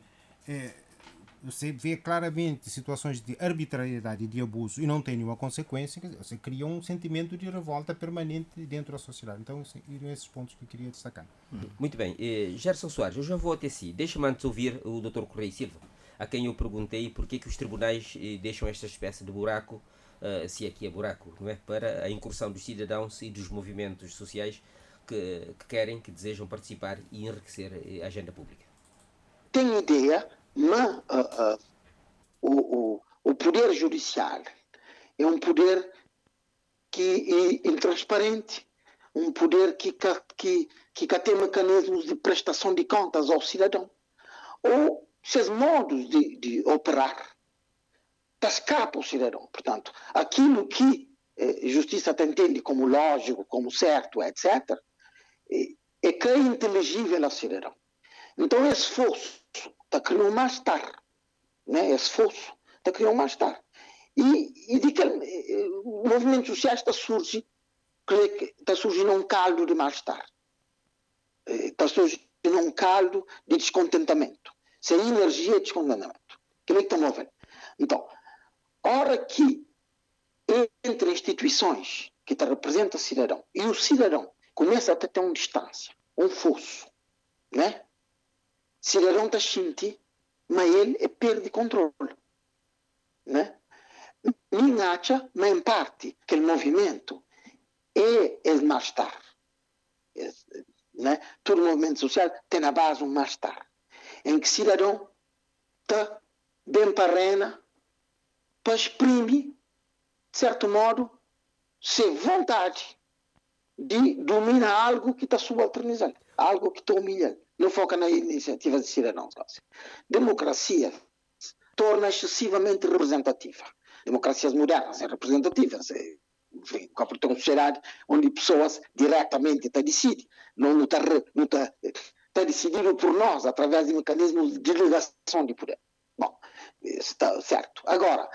você vê claramente situações de arbitrariedade e de abuso e não tem nenhuma consequência, você cria um sentimento de revolta permanente dentro da sociedade. Então, seriam esses pontos que eu queria destacar. Muito bem. Gerson Soares, eu já vou até si. Deixa-me antes ouvir o Dr. Correia Silva, a quem eu perguntei por que os tribunais deixam esta espécie de buraco, se aqui é buraco, não é? Para a incursão dos cidadãos e dos movimentos sociais que querem, que desejam participar e enriquecer a agenda pública. Tenho ideia, mas o poder judicial é um poder que é intransparente, um poder que tem mecanismos de prestação de contas ao cidadão. Ou seus modos de operar escapa ao cidadão. Portanto, aquilo que a justiça entende como lógico, como certo, etc., é que é inteligível ao cidadão. Então, esse esforço está criando mais tarde. Né? Esse esforço está criando mais tarde. E de que o movimento social está surgindo um caldo de mal-estar. Está surgindo um caldo de descontentamento. Sem energia e descontentamento. Que é que está movendo? Então, hora que entre instituições que representam o cidadão e o cidadão começa a ter uma distância, um fosso, né? O cidadão está sentindo, mas ele perde controle, né? Ninguém acha, mas em parte, que o movimento é o mal-estar, né? Todo movimento social tem na base um mal-estar, em que o cidadão está bem para a arena, para exprimir, de certo modo, sem vontade de dominar algo que está subalternizando, algo que está humilhando. Não foca na iniciativa de cidadãos. Democracia torna excessivamente representativa. Democracias modernas são representativas. Enfim, tem uma sociedade onde pessoas diretamente decidem. Não está decidido por nós, através de mecanismos de delegação de poder. Bom, está certo. Agora,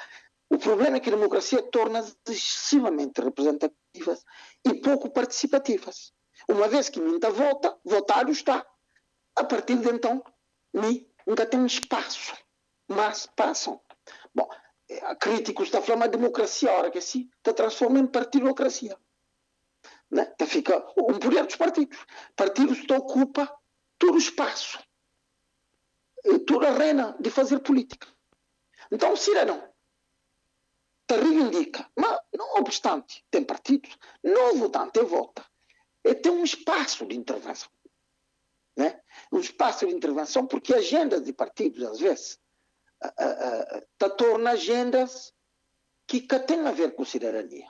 o problema é que a democracia torna-se excessivamente representativas e pouco participativas. Uma vez que ninguém vota, votado está. A partir de então, nunca tem espaço. Mas passam. Bom, críticos estão falando de democracia, a hora que assim, está transformando em partidocracia. Né? Então fica um poder dos partidos. Partidos ocupam todo o espaço, toda a arena de fazer política. Então o cidadão reivindica, mas não obstante, tem partidos, não votante vota. E tem um espaço de intervenção. Né? Um espaço de intervenção, porque agendas de partidos, às vezes, torna agendas que têm a ver com cidadania.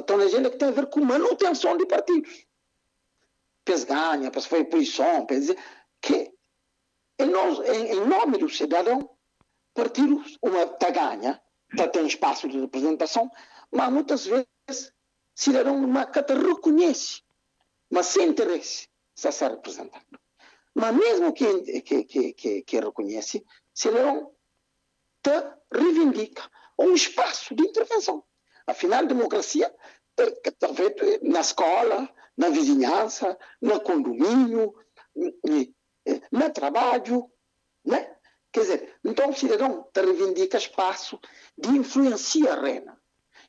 Torna agenda que tem a ver com manutenção de partidos. Pes ganha, pes foi posição, pes dizer que em nome do cidadão partidos, uma está ganha, tem espaço de representação, mas muitas vezes cidadão não reconhece, mas sem interesse, está se representando. Mas mesmo que reconhece, cidadão te reivindica um espaço de intervenção. Afinal, a democracia está feita na escola, na vizinhança, no condomínio, no trabalho, né? Quer dizer, então o cidadão te reivindica espaço de influenciar a arena,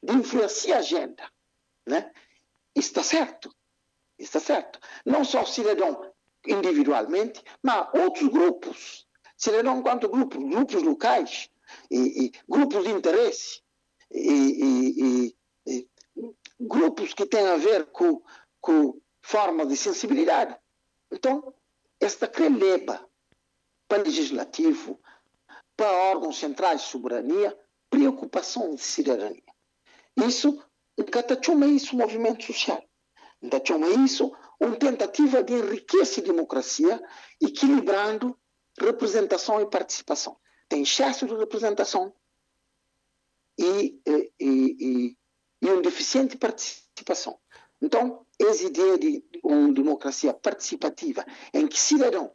de influenciar a agenda, né? Isso está certo. Isso está certo. Não só o cidadão individualmente, mas outros grupos. Cidadão enquanto grupos locais, e grupos de interesse, e grupos que têm a ver com forma de sensibilidade. Então, esta leva para o legislativo, para órgãos centrais de soberania, preocupação de cidadania. Isso, chama isso movimento social. Chama isso uma tentativa de enriquecer a democracia, equilibrando representação e participação. Tem excesso de representação e uma deficiente participação. Então, essa ideia de uma democracia participativa, em que cidadão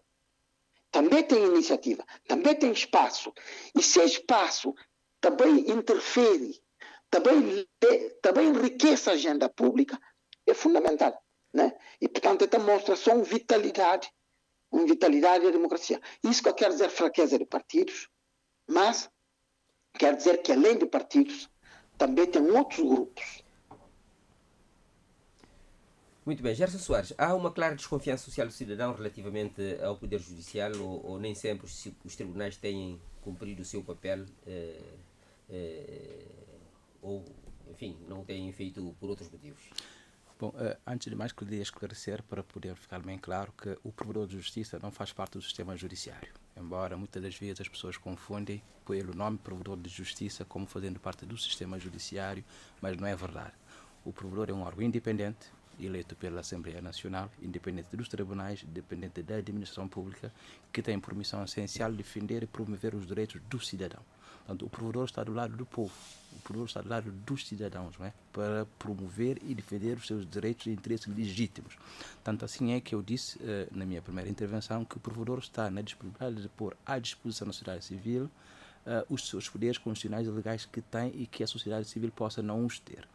também tem iniciativa, também tem espaço, e se espaço também interfere, também enriquece a agenda pública, é fundamental, né? E, portanto, esta mostra só uma vitalidade da democracia. Isso que quer dizer fraqueza de partidos, mas quer dizer que, além de partidos, também tem outros grupos. Muito bem, Gerson Soares, há uma clara desconfiança social do cidadão relativamente ao Poder Judicial ou nem sempre os tribunais têm cumprido o seu papel ou, enfim, não têm feito por outros motivos? Bom, antes de mais, queria esclarecer para poder ficar bem claro que o Provedor de Justiça não faz parte do sistema judiciário. Embora muitas das vezes as pessoas confundem pelo nome Provedor de Justiça como fazendo parte do sistema judiciário, mas não é verdade. O Provedor é um órgão independente, eleito pela Assembleia Nacional, independente dos tribunais, independente da administração pública, que tem por missão essencial defender e promover os direitos do cidadão. Portanto, o Provedor está do lado do povo, o Provedor está do lado dos cidadãos, não é? Para promover e defender os seus direitos e interesses legítimos. Tanto assim é que eu disse na minha primeira intervenção que o Provedor está na disponibilidade de pôr à disposição da sociedade civil os seus poderes constitucionais e legais que tem e que a sociedade civil possa não os ter.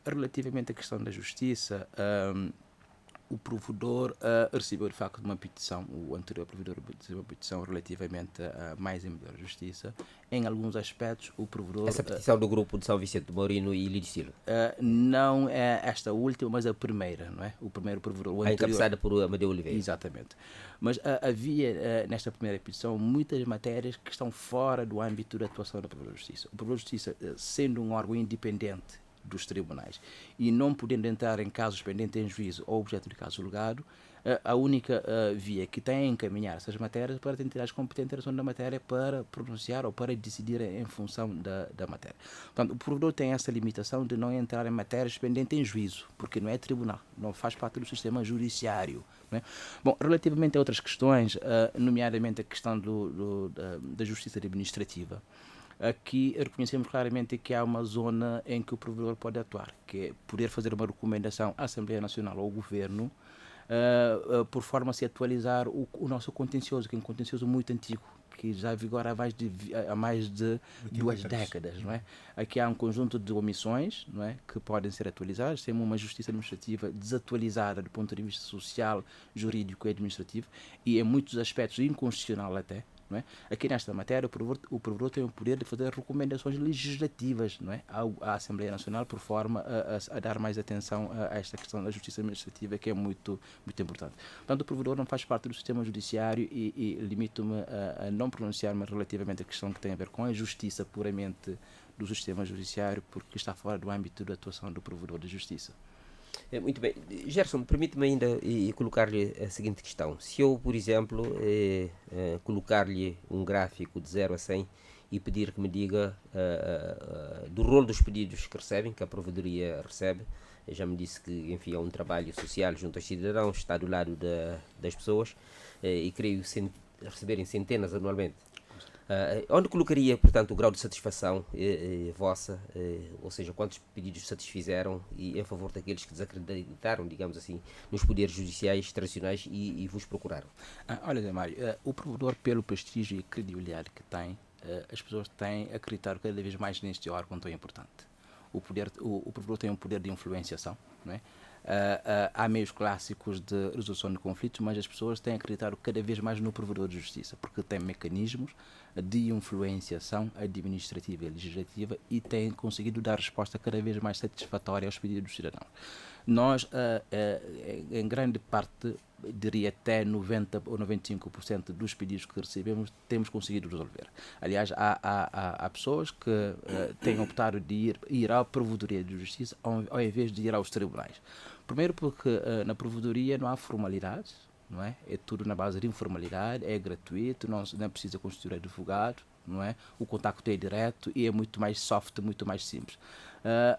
Relativamente à questão da justiça, o provedor recebeu de facto uma petição, o anterior provedor recebeu uma petição relativamente a mais e melhor justiça. Em alguns aspectos, o provedor... Essa petição do grupo de São Vicente de Mourinho e Lídio Silva? Não é esta última, mas a primeira, não é? O primeiro provedor... O anterior, encabeçada por Amadeu Oliveira. Exatamente. Mas havia, nesta primeira petição, muitas matérias que estão fora do âmbito da atuação do Provedor de Justiça. O Provedor de Justiça, sendo um órgão independente dos tribunais e não podendo entrar em casos pendentes em juízo ou objeto de caso julgado, a única via que tem é encaminhar essas matérias para as entidades competentes em relação da matéria para pronunciar ou para decidir em função da matéria. Portanto, o provedor tem essa limitação de não entrar em matérias pendentes em juízo, porque não é tribunal, não faz parte do sistema judiciário. Não é? Bom, relativamente a outras questões, nomeadamente a questão da justiça administrativa, aqui reconhecemos claramente que há uma zona em que o provedor pode atuar, que é poder fazer uma recomendação à Assembleia Nacional ou ao Governo por forma a se atualizar o nosso contencioso, que é um contencioso muito antigo, que já vigora há mais de 2 décadas. Não é? Aqui há um conjunto de omissões, não é, que podem ser atualizadas. Temos uma justiça administrativa desatualizada do ponto de vista social, jurídico e administrativo e em muitos aspectos inconstitucional até. Não é? Aqui nesta matéria o provedor tem o poder de fazer recomendações legislativas, não é? à Assembleia Nacional por forma a dar mais atenção a esta questão da justiça administrativa, que é muito, muito importante. Portanto, o provedor não faz parte do sistema judiciário e limito-me a não pronunciar-me relativamente à questão que tem a ver com a justiça puramente do sistema judiciário, porque está fora do âmbito da atuação do provedor de justiça. Muito bem. Gerson, permite-me ainda colocar-lhe a seguinte questão. Se eu, por exemplo, colocar-lhe um gráfico de 0 a 100 e pedir que me diga do rolo dos pedidos que recebem, que a provedoria recebe, já me disse que, enfim, é um trabalho social junto aos cidadãos, está do lado das pessoas e creio receberem centenas anualmente. Onde colocaria, portanto, o grau de satisfação vossa, ou seja, quantos pedidos satisfizeram e em favor daqueles que desacreditaram, digamos assim, nos poderes judiciais tradicionais e vos procuraram? Olha, Zé Mário, o provedor, pelo prestígio e credibilidade que tem, as pessoas têm a acreditar cada vez mais neste órgão tão importante. O provedor tem um poder de influenciação, não é? Há meios clássicos de resolução de conflitos, mas as pessoas têm a acreditar cada vez mais no provedor de justiça, porque tem mecanismos de influenciação administrativa e legislativa e têm conseguido dar resposta cada vez mais satisfatória aos pedidos dos cidadãos. Nós, em grande parte, diria até 90% ou 95% dos pedidos que recebemos, temos conseguido resolver. Aliás, há pessoas que têm optado de ir à Provedoria de Justiça ao invés de ir aos tribunais. Primeiro porque na Provedoria não há formalidades, não é? É tudo na base de informalidade, é gratuito, não precisa constituir advogado, não é? O contacto é direto e é muito mais soft, muito mais simples.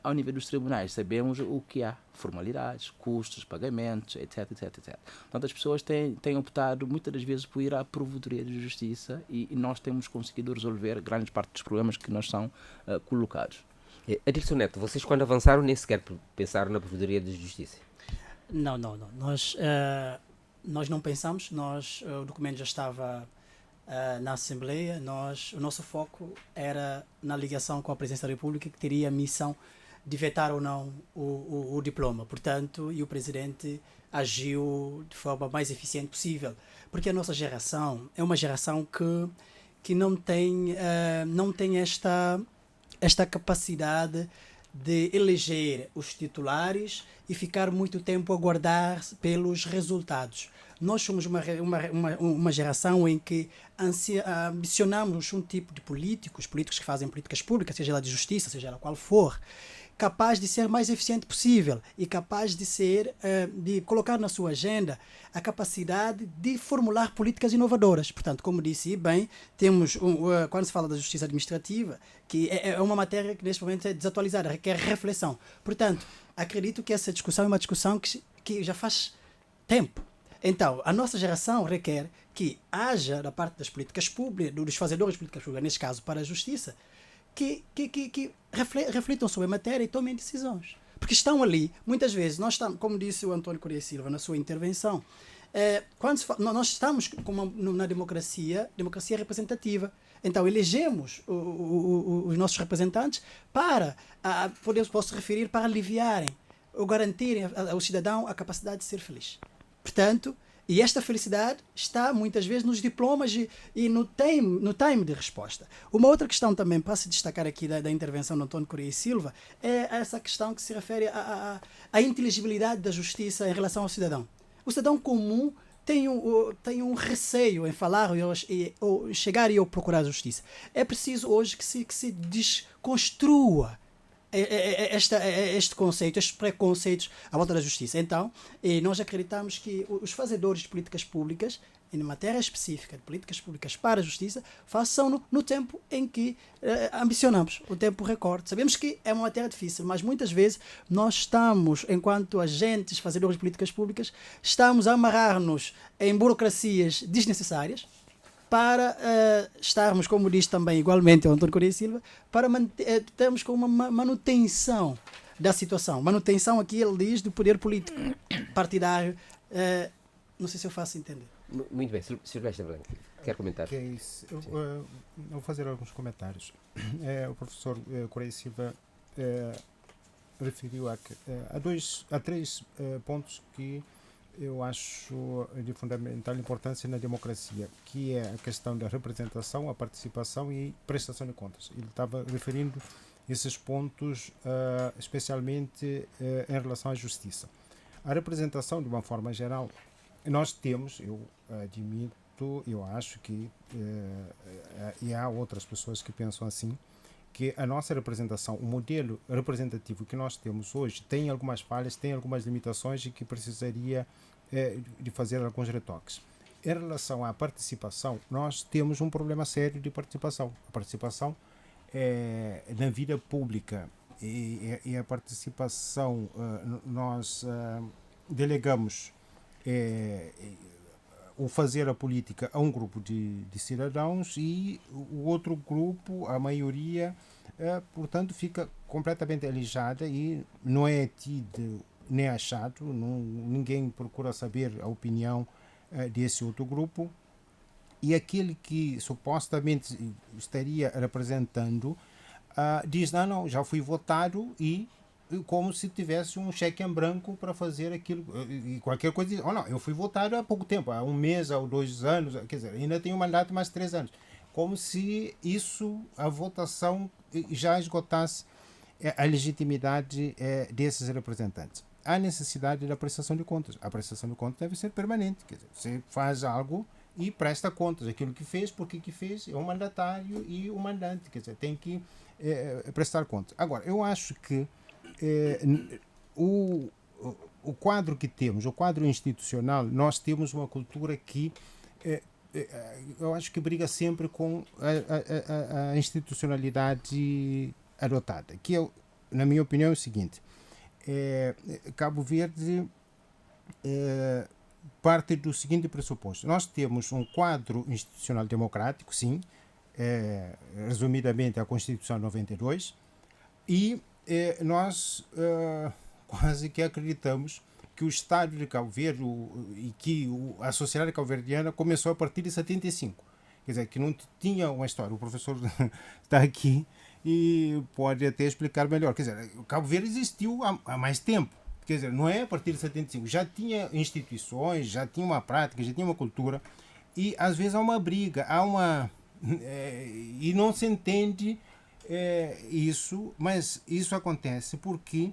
Ao nível dos tribunais, sabemos o que há, formalidades, custos, pagamentos, etc, etc, etc. Portanto, as pessoas têm optado muitas das vezes por ir à Provedoria de Justiça e nós temos conseguido resolver grande parte dos problemas que nos são colocados. Adilson Neto, vocês quando avançaram nem sequer pensaram na Provedoria de Justiça? Não. Nós não pensamos, o documento já estava na Assembleia, o nosso foco era na ligação com a Presidência da República, que teria a missão de vetar ou não o diploma. Portanto, e o Presidente agiu de forma mais eficiente possível, porque a nossa geração é uma geração que não tem esta capacidade de eleger os titulares e ficar muito tempo a aguardar pelos resultados. Nós somos uma geração em que ambicionamos um tipo de políticos que fazem políticas públicas, seja ela de justiça, seja ela qual for, capaz de ser mais eficiente possível e capaz de colocar na sua agenda a capacidade de formular políticas inovadoras. Portanto, como disse bem, temos, quando se fala da justiça administrativa, que é uma matéria que neste momento é desatualizada, requer reflexão. Portanto, acredito que essa discussão é uma discussão que já faz tempo. Então, a nossa geração requer que haja, da parte das políticas públicas, dos fazedores de políticas públicas, neste caso para a justiça, que reflitam sobre a matéria e tomem decisões. Porque estão ali, muitas vezes, nós estamos, como disse o António Correia Silva na sua intervenção, nós estamos na democracia representativa. Então, elegemos os nossos representantes para, posso referir, para aliviarem ou garantirem ao cidadão a capacidade de ser feliz. Portanto, e esta felicidade está muitas vezes nos diplomas e no time de resposta. Uma outra questão também, para se destacar aqui da intervenção do António Correia Silva, é essa questão que se refere à inteligibilidade da justiça em relação ao cidadão. O cidadão comum tem um receio em falar ou chegar e procurar a justiça. É preciso hoje que se desconstrua este conceito, estes preconceitos à volta da justiça. Então, nós acreditamos que os fazedores de políticas públicas, em matéria específica de políticas públicas para a justiça, façam no tempo em que ambicionamos, o tempo recorde. Sabemos que é uma matéria difícil, mas muitas vezes nós estamos, enquanto agentes, fazedores de políticas públicas, estamos a amarrar-nos em burocracias desnecessárias, para estarmos, como diz também igualmente o António Correia Silva, para termos com uma manutenção da situação. Manutenção aqui, ele diz, do poder político partidário. Não sei se eu faço entender. Muito bem. Silvestre Branco, quer comentar? Eu vou fazer alguns comentários. O professor Correia Silva referiu a três pontos que eu acho de fundamental importância na democracia, que é a questão da representação, a participação e prestação de contas. Ele estava referindo esses pontos especialmente em relação à justiça. A representação, de uma forma geral, nós temos, eu admito, eu acho que, e há outras pessoas que pensam assim, que a nossa representação, o modelo representativo que nós temos hoje tem algumas falhas, tem algumas limitações e que precisaria de fazer alguns retoques. Em relação à participação, nós temos um problema sério de participação. A participação na vida pública e a participação, nós delegamos o fazer a política a um grupo de cidadãos e o outro grupo, a maioria, portanto, fica completamente alijada e não é tido nem achado, ninguém procura saber a opinião desse outro grupo. E aquele que supostamente estaria representando diz, não, já fui votado, e como se tivesse um cheque em branco para fazer aquilo, e qualquer coisa diz, não, eu fui votado há pouco tempo, há 1 mês ou 2 anos, quer dizer, ainda tenho um mandato mais 3 anos, como se isso, a votação já esgotasse a legitimidade desses representantes. Há necessidade da prestação de contas. A prestação de contas deve ser permanente, quer dizer, você faz algo e presta contas, aquilo que fez, por que fez, é um mandatário e o mandante, quer dizer, tem que prestar contas. Agora, eu acho que o quadro que temos, o quadro institucional, nós temos uma cultura que eu acho que briga sempre com a institucionalidade adotada, que na minha opinião é o seguinte: Cabo Verde parte do seguinte pressuposto: nós temos um quadro institucional democrático, sim, resumidamente a Constituição 92, e nós quase que acreditamos que o Estado de Cabo Verde e que a sociedade cabo-verdiana começou a partir de 75. Quer dizer, que não tinha uma história. O professor está aqui e pode até explicar melhor. Quer dizer, o Cabo Verde existiu há mais tempo. Quer dizer, não é a partir de 75. Já tinha instituições, já tinha uma prática, já tinha uma cultura. E às vezes há uma briga, e não se entende isso, mas isso acontece porque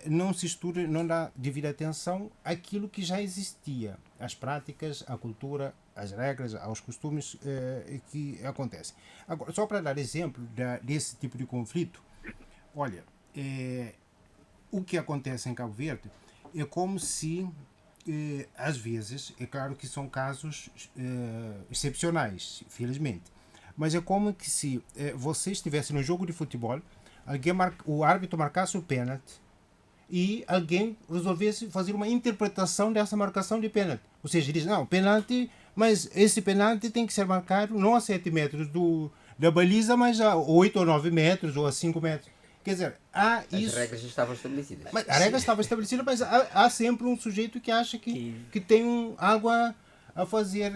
não se estuda, não dá devida atenção àquilo que já existia, às práticas, à cultura, às regras, aos costumes que acontecem. Agora, só para dar exemplo desse tipo de conflito, olha, o que acontece em Cabo Verde é como se, às vezes, é claro que são casos excepcionais, felizmente, mas é como que se você estivesse no jogo de futebol, o árbitro marcasse o pênalti e alguém resolvesse fazer uma interpretação dessa marcação de pênalti. Ou seja, diz, não, pênalti, mas esse pênalti tem que ser marcado não a 7 metros da baliza, mas a 8 ou 9 metros ou a 5 metros. Quer dizer, há isso... As regras já estavam estabelecidas. Mas a regra estava estabelecida, mas há sempre um sujeito que acha que tem algo a fazer.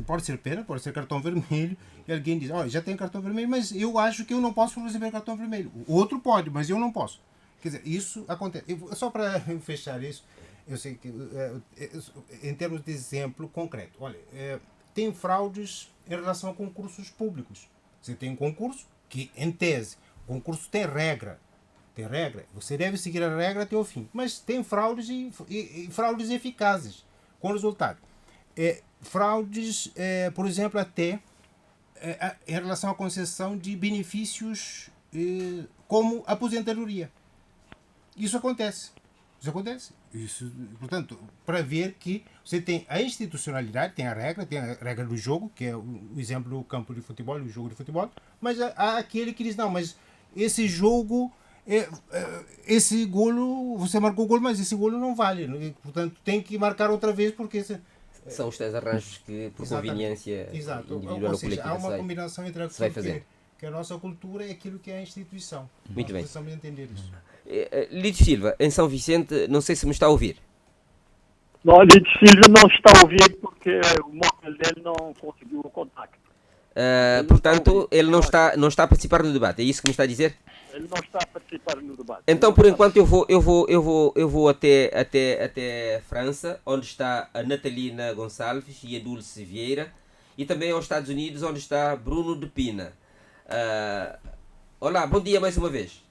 Pode ser pena, pode ser cartão vermelho, e alguém diz, já tem cartão vermelho, mas eu acho que eu não posso receber cartão vermelho. O outro pode, mas eu não posso. Quer dizer, isso acontece. Só para fechar isso, eu sei que, em termos de exemplo concreto, olha, tem fraudes em relação a concursos públicos. Você tem um concurso que, em tese, o concurso tem regra. Você deve seguir a regra até o fim. Mas tem fraudes e fraudes eficazes, com resultado. Fraudes, por exemplo, até em relação à concessão de benefícios como aposentadoria. Isso acontece. Portanto, para ver que você tem a institucionalidade, tem a regra do jogo, que é o exemplo do campo de futebol, o jogo de futebol, mas há aquele que diz, não, mas esse jogo, esse golo, você marcou o golo, mas esse golo não vale. Portanto, tem que marcar outra vez porque... São os tais arranjos que, por conveniência individual ou coletiva, há uma combinação entre aquilo que a nossa cultura e aquilo que é a instituição. Muito bem. Precisamos entender isso. Lídio Silva, em São Vicente, não sei se me está a ouvir. Não, Lídio Silva não está a ouvir porque o móvel dele não conseguiu o contacto. Portanto, ele não está a participar do debate, é isso que me está a dizer? Ele não está a participar no debate. Então, por enquanto, eu vou até França, onde está a Natalina Gonçalves e a Dulce Vieira, e também aos Estados Unidos, onde está Bruno de Pina. Olá, bom dia mais uma vez.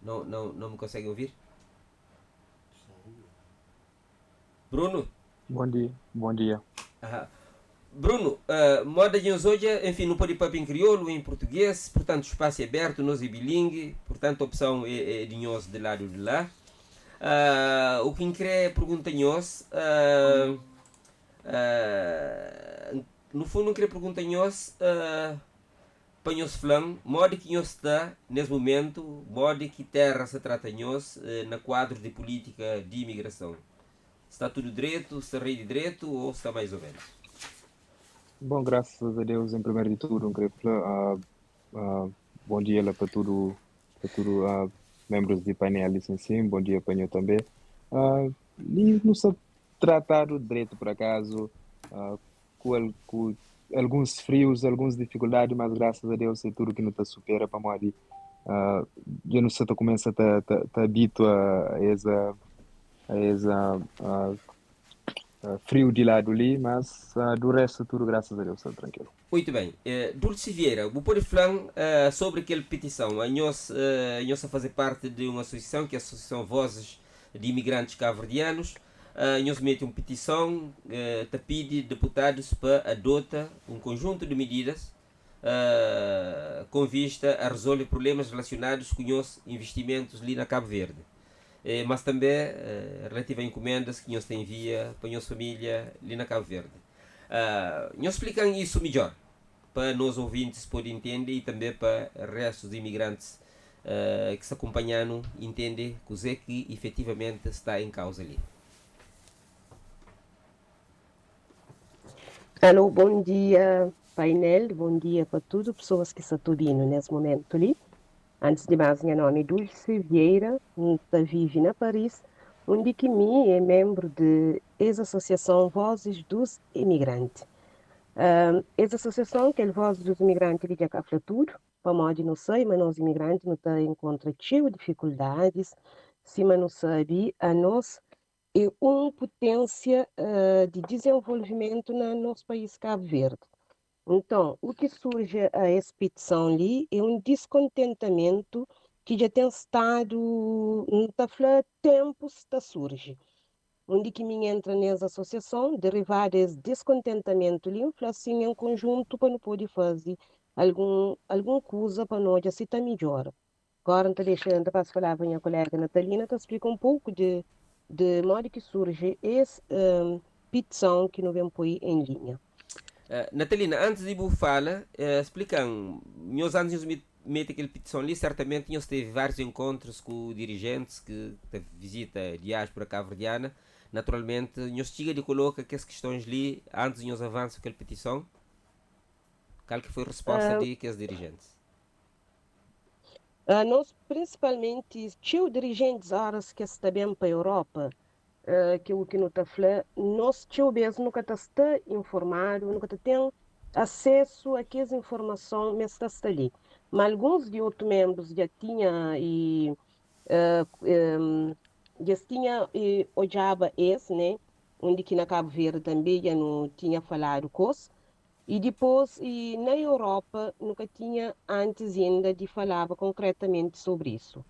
Não me conseguem ouvir? Bruno? Bom dia. Bruno, moda-nos hoje, enfim, no Podipapo em crioulo, em português, portanto, espaço é aberto, nós é bilingue, portanto, a opção é de nós de lado de lá. O que quer perguntar-nos, no fundo, não queria perguntar-nos para nós falar, modo que nós está nesse momento, modo que terra se trata nós na quadro de política de imigração. Está tudo direito, está rei de direito ou está mais ou menos? Bom, graças a Deus, em primeiro de tudo, queria falar bom dia lá para tudo membros do painel, sim, bom dia para mim também. E não se tratado direito, por acaso, com alguns frios, algumas dificuldades, mas graças a Deus é tudo que não está supera para morrer. Eu não sei se começa a estar habituado a essa frio de lado ali, mas do resto tudo graças a Deus está tranquilo. Muito bem. Dulce Vieira, vou poder falar sobre aquela petição. Nós a fazer parte de uma associação, que é a Associação Vozes de Imigrantes Cabo-Verdianos. Nós metemos uma petição que pede deputados para adotar um conjunto de medidas com vista a resolver problemas relacionados com os investimentos ali na Cabo Verde. Mas também relativo a encomendas que nós temos via para a nossa família ali na Cabo Verde. Nós explicamos isso melhor, para nós ouvintes poderem entender e também para o resto dos imigrantes que se acompanham entender o que efetivamente está em causa ali. Alô, bom dia, painel, bom dia para todas pessoas que estão indo nesse momento ali. Antes de mais, meu nome é Dulce Vieira, vivo na Paris, onde que é membro de essa associação Vozes dos Imigrantes. Essa associação, que é Vozes dos Imigrantes, ele já cafra tudo, para modo não sei, mas nós imigrantes não encontramos dificuldades, se mas não sabe, a nós é uma potência de desenvolvimento no nosso país Cabo Verde. Então, o que surge a essa petição ali é um descontentamento que já tem estado, está falando, tempos está surge. Onde que me entra nessa associação, derivado desse descontentamento ali, assim, em conjunto para não poder fazer alguma coisa para nós assim tá melhor. Agora, estou deixando para falar para a minha colega Natalina, que explica um pouco de modo que surge essa petição que nós vamos pôr em linha. Natalina, antes de você falar, explicam, nós antes de meter aquela petição ali, certamente nós teve vários encontros com dirigentes que visita a diáspora cabo-verdiana. Naturalmente, nós chega de colocar que as questões ali, antes de nós avançar aquela petição, qual que foi a resposta de que os dirigentes? Nós, principalmente, tinha dirigentes áreas que estão bem para a Europa, que o que não está falando, nós mesmo nunca está informado, nunca tem acesso a aquelas informações, mas está ali. Mas alguns de outros membros já tinham olhava esse, né, onde que na Cabo Verde também já não tinha falado coisa. E depois, na Europa, nunca tinha antes ainda de falar concretamente sobre isso.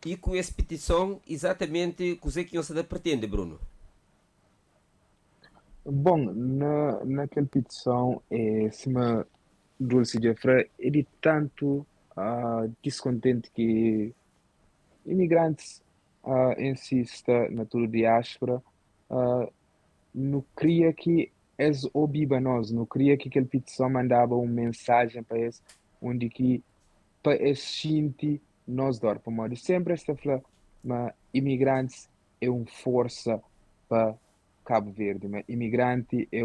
E com essa petição, exatamente o que você pretende, Bruno? Bom, naquela petição, cima Dulce Jeffrey, é de tanto descontente que imigrantes insistem na tua diáspora, não queria que eles ouvissem nós, não queria que aquela petição mandava uma mensagem para eles, onde que para eles sentir nós dor para modo sempre esta fala, mas imigrantes é uma força para Cabo Verde, mas imigrante é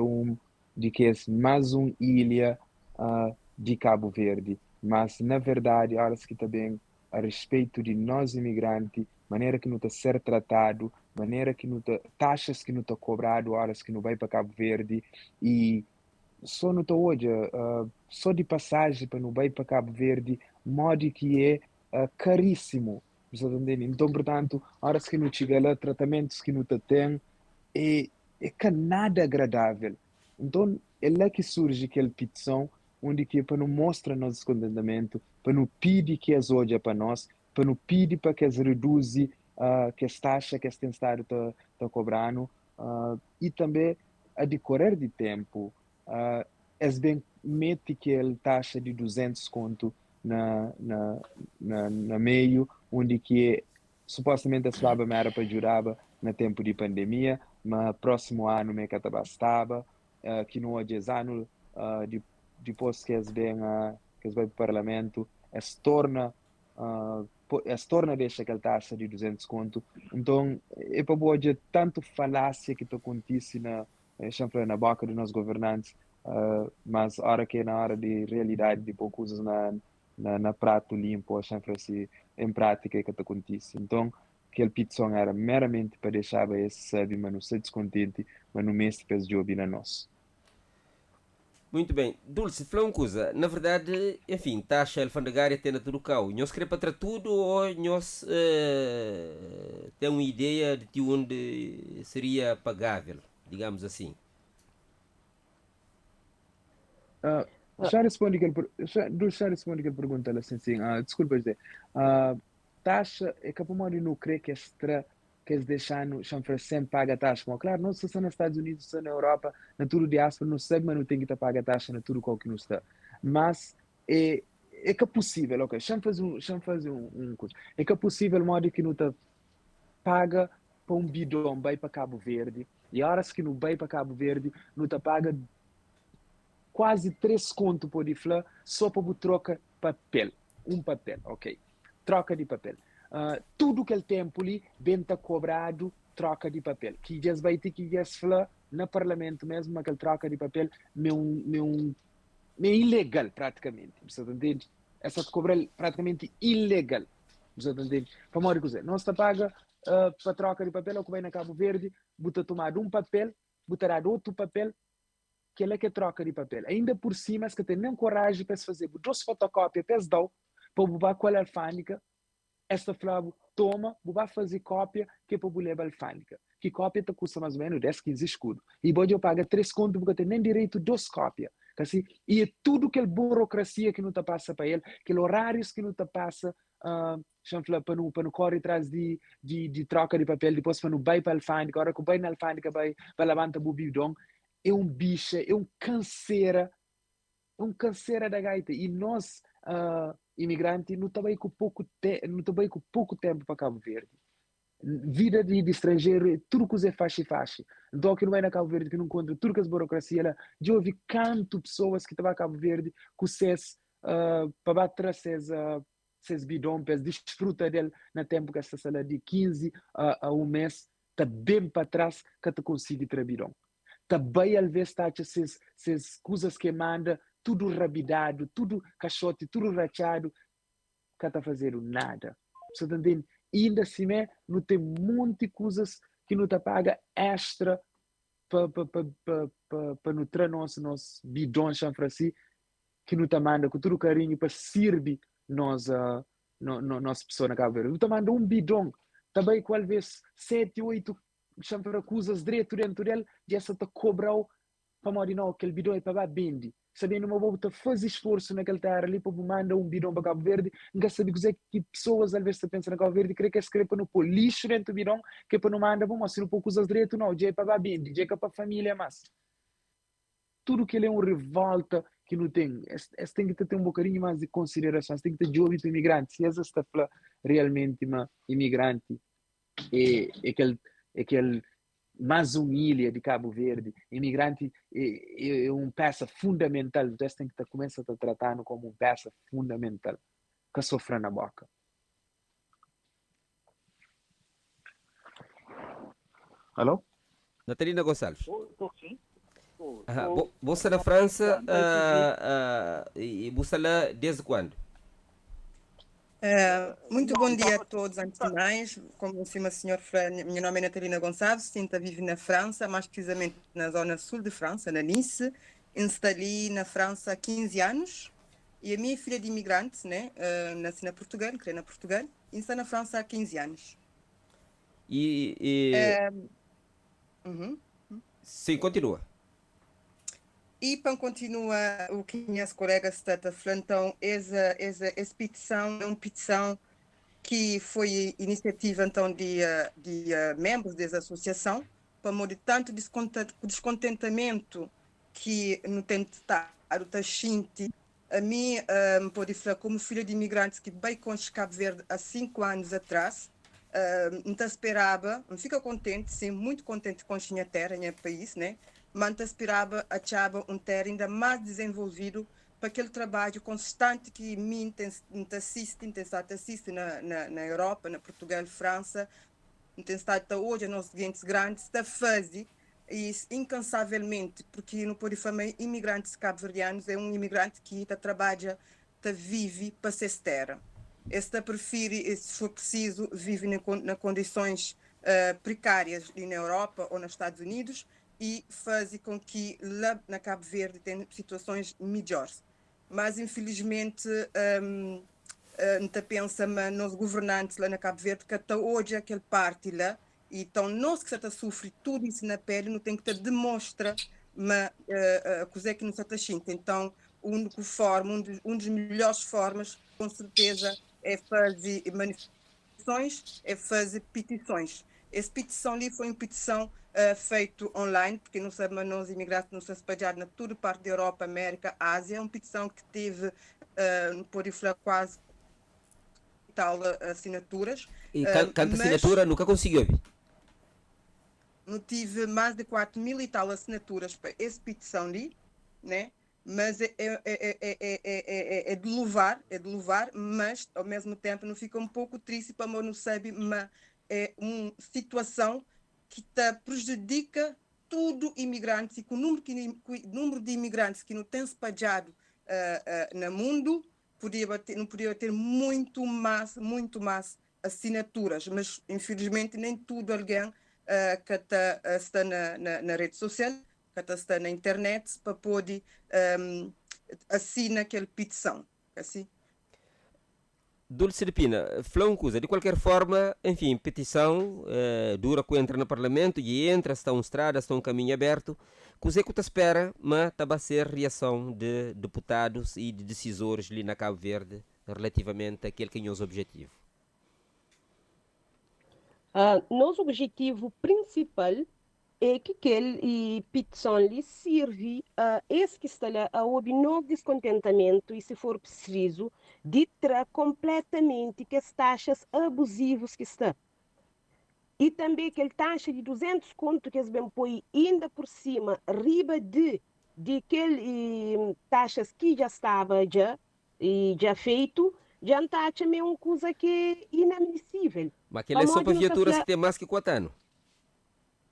de que é mais uma ilha de Cabo Verde, mas na verdade horas que também a respeito de nós imigrantes, maneira que não está ser tratado, maneira que não tá, taxas que não está cobrado horas que não vai para Cabo Verde e só não está hoje, só de passagem para não vai para Cabo Verde, modo que é caríssimo, então portanto, horas que não chega lá, tratamentos que não tem, é que nada agradável. Então é lá que surge aquela petição, onde que para não mostrar nosso descontentamento, para não pedir que as olhem para nós, para não pedir para que as reduzem que as taxas que as têm estado cobrando, e também a decorrer de tempo, eles bem metem aquela taxa de 200 conto na meio, onde que supostamente a slaba era para ajudar no tempo de pandemia, mas próximo ano me bastava, que não há 10 anos depois que eles vêm que eles vão para o Parlamento, se torna deixa aquela taxa de 200 conto. Então, é para hoje tanto falácia que acontece na boca dos nossos governantes, mas hora que é na hora de realidade, de pôr coisas na prato limpo, sempre assim, em prática que acontece. Então, aquele petição era meramente para deixar esse sabe, mas não ser descontente, mas no mês depois de ouvir a nós. Muito bem. Dulce, fala uma coisa. Na verdade, enfim, taxa alfandegária tem tudo cá. Nós queremos para tudo ou nós temos uma ideia de onde seria pagável, digamos assim? Já respondi aquela pergunta, assim, desculpa, José. Taxa, é que para não creio que que eles deixam sempre paga taxa. Mas, claro, não se está nos Estados Unidos, se na Europa, na tudo diáspora, não sabe, mas não tem que pagar taxa na tudo qual que não está. Mas é que é possível, ok? Deixa-me fazer um coisa. É que é possível, modo que não está paga para um bidão, vai para Cabo Verde, e a horas que não vai para Cabo Verde, não está paga quase 3 conto por falar só para troca papel. Um papel, ok? Troca de papel. Tudo que ele tem ali, bem está cobrado, troca de papel. Que já vai ter que falar no parlamento mesmo, aquela troca de papel, é ilegal praticamente. Você entende? Essa cobra é praticamente ilegal. Você entende? Para morrer coisa. Nós está paga para troca de papel, ou que vai na Cabo Verde, bota tomado um papel, botará outro papel, que ele é que troca de papel. Ainda por cima, se tem nem coragem para se fazer 2 fotocópias, para se dar, para botar com a alfândega, esta flava toma, vai fazer cópia, que é para levar a alfândega. Que cópia te custa mais ou menos 10, 15 escudos. E depois eu pago 3 contos, porque tem nem direito a 2 cópias. Assim, e é tudo aquela burocracia que não te passa para ele, aqueles horários que não te passa, para não correr atrás de troca de papel, depois para não vai para a alfândega, agora que vai na alfândega, vai levantar o bidão. É um bicho, é um canseira da gaita. E nós, imigrantes, não estamos com pouco tempo para Cabo Verde. Vida de estrangeiro, tudo que é fácil. Então, que não vai na Cabo Verde, que não encontra tudo que é burocracia lá. Já ouvi canto pessoas que estão a Cabo Verde, que vocês, para bater esses bidões, desfruta dele na tempo que esta sala de 15 a um mês, está bem para trás que te consegue ter bidão. Também, às vezes, está essas coisas que manda, tudo rabidado, tudo caixote, tudo rachado, que está fazendo nada. Você está entendendo? E ainda assim, não tem muitas coisas que não te paga extra para nutrir nosso bidão, chanfrasi, que não te manda com todo carinho para servir nossa pessoa na Cabo Verde. Não te manda um bidão, também, qual vez, 7, 8 sempre acusas direito dentro dele, já se te cobrou para morrer não, aquele bidão é para vender. Sabendo uma boa faz esforço naquela terra ali para mandar um bidão para Cabo Verde, não sabe que pessoas às vezes pensam na Cabo Verde, creio que é para não pôr lixo dentro do bidão, que é para não mandar, bom, se não pôr coisas direito não, já é para vender, já é para a família, mas tudo que ele é uma revolta que não tem, tem que ter um bocadinho mais de consideração, tem que ter de ouvir o imigrante, se essa está realmente uma imigrante, é aquele mais humilha de Cabo Verde, imigrante é uma peça fundamental, você tem que começar a tratar como uma peça fundamental, que sofre na boca. Alô? Natalina Gonçalves. Sim. Você na França e você lá desde quando? Muito bom dia a todos, antes de mais. Como disse o senhor, meu nome é Natalina Gonçalves, sinto vivo na França, mais precisamente na zona sul de França, na Nice. Instalei na França há 15 anos e a minha filha de imigrante, né, nasci na Portugal, criei na Portugal, e está na França há 15 anos. Sim, continua. E para continuar o que minhas colegas estão falando, então, essa petição é uma petição que foi iniciativa então de membros dessa associação para mudar tanto descontentamento que no tem estado está sentindo. A mim, pode falar como filha de imigrantes que veio com Cabo Verde há 5 anos atrás, não esperava, não fica contente, sim, muito contente com a minha terra, meu país, né? Manta aspirava achava um terreno ainda mais desenvolvido para aquele trabalho constante que mim assiste na Europa, na Portugal, França, tem estado até hoje nos clientes grandes, está fazendo isso incansavelmente, porque não pode falar imigrantes cabo-verdianos, é um imigrante que está trabalha, está vive para ser terra. Esta prefere, se for preciso, vive na condições precárias na Europa ou nos Estados Unidos e faz com que lá na Cabo Verde tenha situações melhores. Mas, infelizmente, não pensa nos governantes lá na Cabo Verde que até hoje aquele parte lá, e então nós que está sofre tudo isso na pele, não tem que demonstra coisa que não está achando. Então, única forma, um dos melhores formas, com certeza, é fazer manifestações, é fazer petições. Essa petição ali foi uma petição feita online, porque não sabe, nós imigrantes não se espalhados na toda parte da Europa, América, Ásia. É uma petição que teve, por falar, quase tal assinaturas. E quanta assinatura nunca conseguiu? Não tive mais de 4.000 e tal assinaturas para essa petição ali, né? Mas é de louvar, mas ao mesmo tempo não fica um pouco triste para não saber, mas é uma situação que prejudica tudo imigrantes e com o número de imigrantes que não tem espalhado no mundo, não podia ter muito mais assinaturas, mas infelizmente nem tudo alguém que está na rede social, que está na internet, para poder assinar aquela petição. Assim. Dulce de Pina, falou uma coisa, de qualquer forma, enfim, petição, dura que entra no Parlamento e entra, está uma estrada, está um caminho aberto. Coisa que te espera, mas vai ser reação de deputados e de decisores ali na Cabo Verde relativamente àquele que é o nosso objetivo? Nosso objetivo principal é que aquele petição lhe sirva a esse que está lá a ouvir novo descontentamento e, se for preciso, de tirar completamente que as taxas abusivas que estão. E também aquele taxa de 200 conto que eles vão pôr ainda por cima, riba de aquele taxas que já estava já feito, já está também uma coisa que é inadmissível. Mas aquele é só para viaturas que têm mais que 4 anos.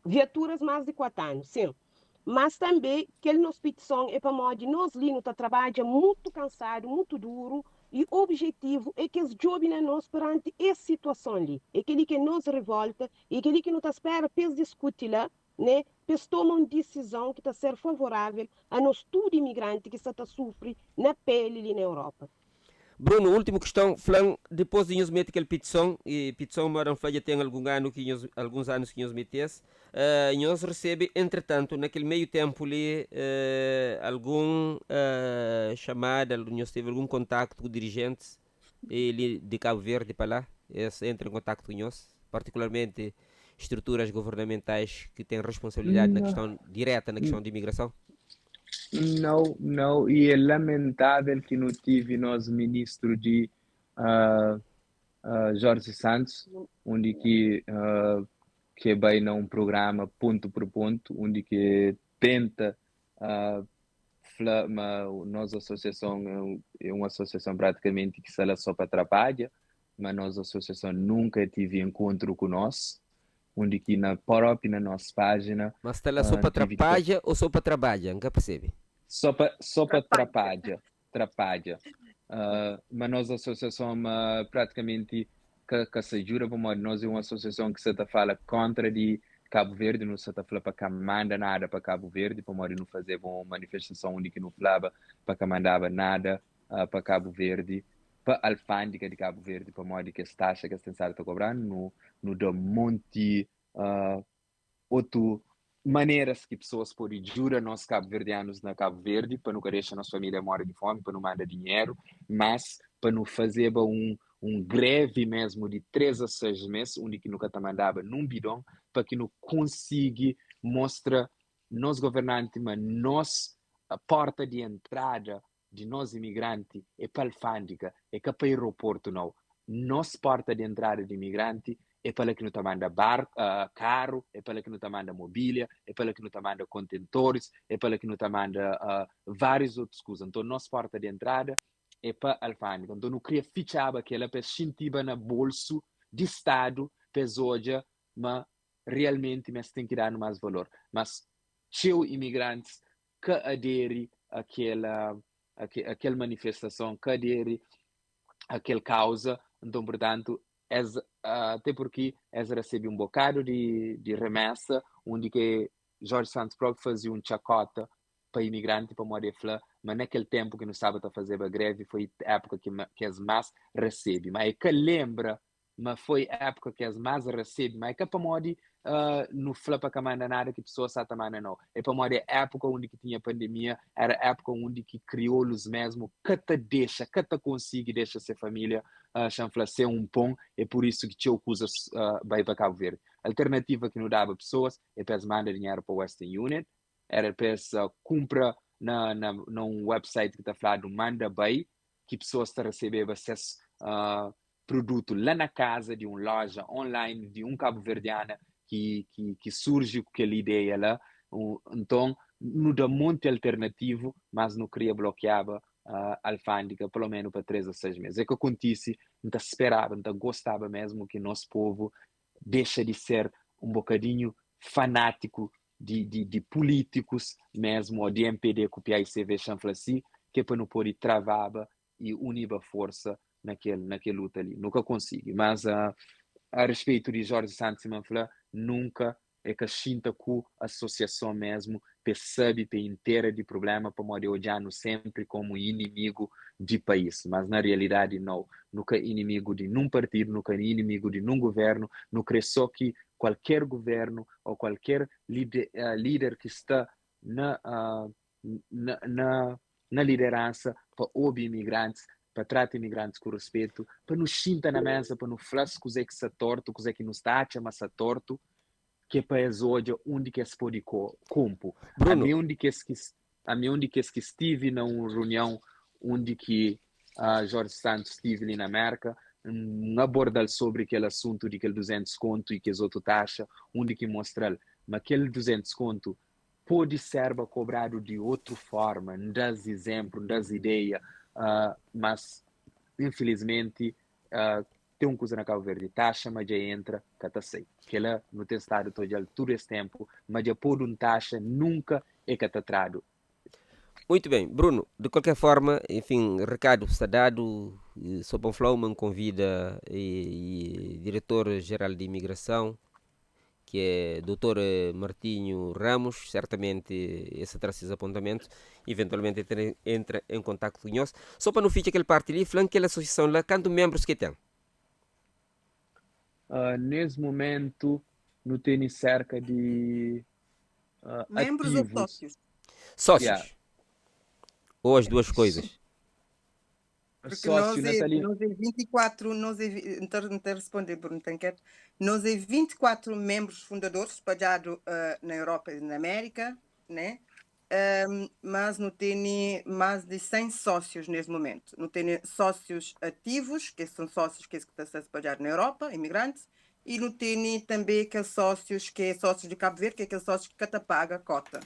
Viaturas mais de 4 anos, sim. Mas também, aquele nossa petição é para modo nós ali, nós trabalhamos muito cansado, muito duro, e o objetivo é que eles jovens nós perante essa situação ali. É aquele que nos revolta, é aquele que não está espera para discutir lá, né? Para tomar uma decisão que está ser favorável a nós tudo imigrante que está sofrendo na pele ali na Europa. Bruno, última questão, falando depois de nós meter aquela petição, e petição moram já tem alguns anos que nós metemos, nós recebe, entretanto, naquele meio tempo ali, algum chamada, nós teve algum contacto com dirigentes de Cabo Verde para lá, entra em contacto com nós, particularmente estruturas governamentais que têm responsabilidade na questão direta na questão de imigração? Não, e é lamentável que não tive nosso ministro de Jorge Santos, onde que vai num programa ponto por ponto, onde que tenta nossa associação é uma associação praticamente que sala só para trabalhar, mas nossa associação nunca teve encontro com nós, onde que na nossa página. Mas está lá só para trabalhar ou só para trabalhar? Nunca percebe? Só para trabalhar. Mas nossa associação praticamente que se jura para nós é uma associação que se fala contra de Cabo Verde, não se fala para que manda nada para Cabo Verde, para não fazer uma manifestação onde que não falava para que mandava nada para Cabo Verde, para a alfândega de Cabo Verde, para modo que as taxas que a Estensar está cobrando, não dá um monte outras maneiras que pessoas podem jurar nós cabo-verdianos na Cabo Verde, para não deixar nossa família morrer de fome, para não mandar dinheiro, mas para não fazer um greve mesmo de 3 a 6 meses, onde que nunca mandava num bidão, para que não consiga mostrar nos governantes, mas a porta de entrada de nós imigrantes é para a alfândega, é para o aeroporto não. Nossa porta de entrada de imigrante é pela que não está manda barco, carro, é pela que não está manda mobília, é pela que não está manda contentores, é pela que não está manda várias outras coisas. Então, nossa porta de entrada é para a alfândega. Então, não queria fichar aquela para sentir na bolso de Estado, pessoa, mas realmente mas tem que dar mais valor. Mas, tinha imigrantes que aderem àquela manifestação, que aderem àquela causa. Então, portanto, até porque eles recebem um bocado de remessa, onde que Jorge Santos próprio fazia um chacota para imigrante, para morar lá, mas naquele tempo que não estava a fazer a greve, foi a época que eles mais recebem. Mas é que lembra, mas foi a época que eles mais recebem, mas é que para morar no flapa que manda nada que pessoas sabem também não. É para morar a época onde que tinha pandemia, era a época onde que crioulos mesmo, que te consegue deixar ser família, chanflacer um pão, é por isso que tinha coisas vai para Cabo Verde. A alternativa que não dava pessoas é para eles mandar dinheiro para o Western Union, era para eles comprar num website que está falando manda bem, que pessoas estão recebendo acesso produto lá na casa de uma loja online de um cabo-verdiana que surge com aquela ideia lá. Então, não dá muito alternativo, mas não queria bloquear a alfândega, pelo menos para 3 a 6 meses. É que acontece, não esperava, não gostava mesmo que nosso povo deixa de ser um bocadinho fanático de políticos mesmo, ou de MPD que o PICV chanfla assim, que é para não poder travar e unir a força naquela luta ali. Nunca consigo. Mas a respeito de Jorge Santos Manfla, nunca é que a Xinta com a associação mesmo percebe a inteira de problema para morrer odiando sempre como inimigo de país. Mas na realidade não. Nunca inimigo de nenhum partido, nunca inimigo de nenhum governo. Não crê só que qualquer governo ou qualquer líder que está na liderança para ouvir imigrantes, para tratar imigrantes com respeito, para nos sentar na mesa, para nos falar coisa que está torto, coisa que nos está a mas está torto, que é para eles hoje onde que se pode compor. A mim onde que estive na reunião onde que Jorge Santos estive ali na América, abordar sobre aquele assunto de aquele 200 conto e que as outras taxas, onde que mostra, mas aquele 200 conto pode ser cobrado de outra forma, das exemplos, das ideias, mas infelizmente tem uma coisa na Cabo Verde, taxa, mas já entra, que está sei. Que ela não tem estado todo esse tempo, mas já pôr taxa nunca é que está trado. Muito bem, Bruno, de qualquer forma, enfim, recado está dado, Sr. Panflauman convida e diretor-geral de imigração, que é Dr. Martinho Ramos, certamente esse traz esses apontamentos, eventualmente entra em contato com nós, só para não ficar aquele parte ali, falando que aquela associação lá, quantos membros que tem? Nesse momento, não tem cerca de membros ativos. ou sócios? Sócios. Yeah. Ou as duas coisas? Porque Sócio, nós é 24, nós responder, Bruno, nós é 24 membros fundadores espalhados na Europa e na América, né? Mas não tem mais de 100 sócios nesse momento. Não tem sócios ativos, que são sócios que estão espalhados na Europa, imigrantes, e não tem também aqueles sócios que é sócios de Cabo Verde, que é aqueles sócios que paga a cota.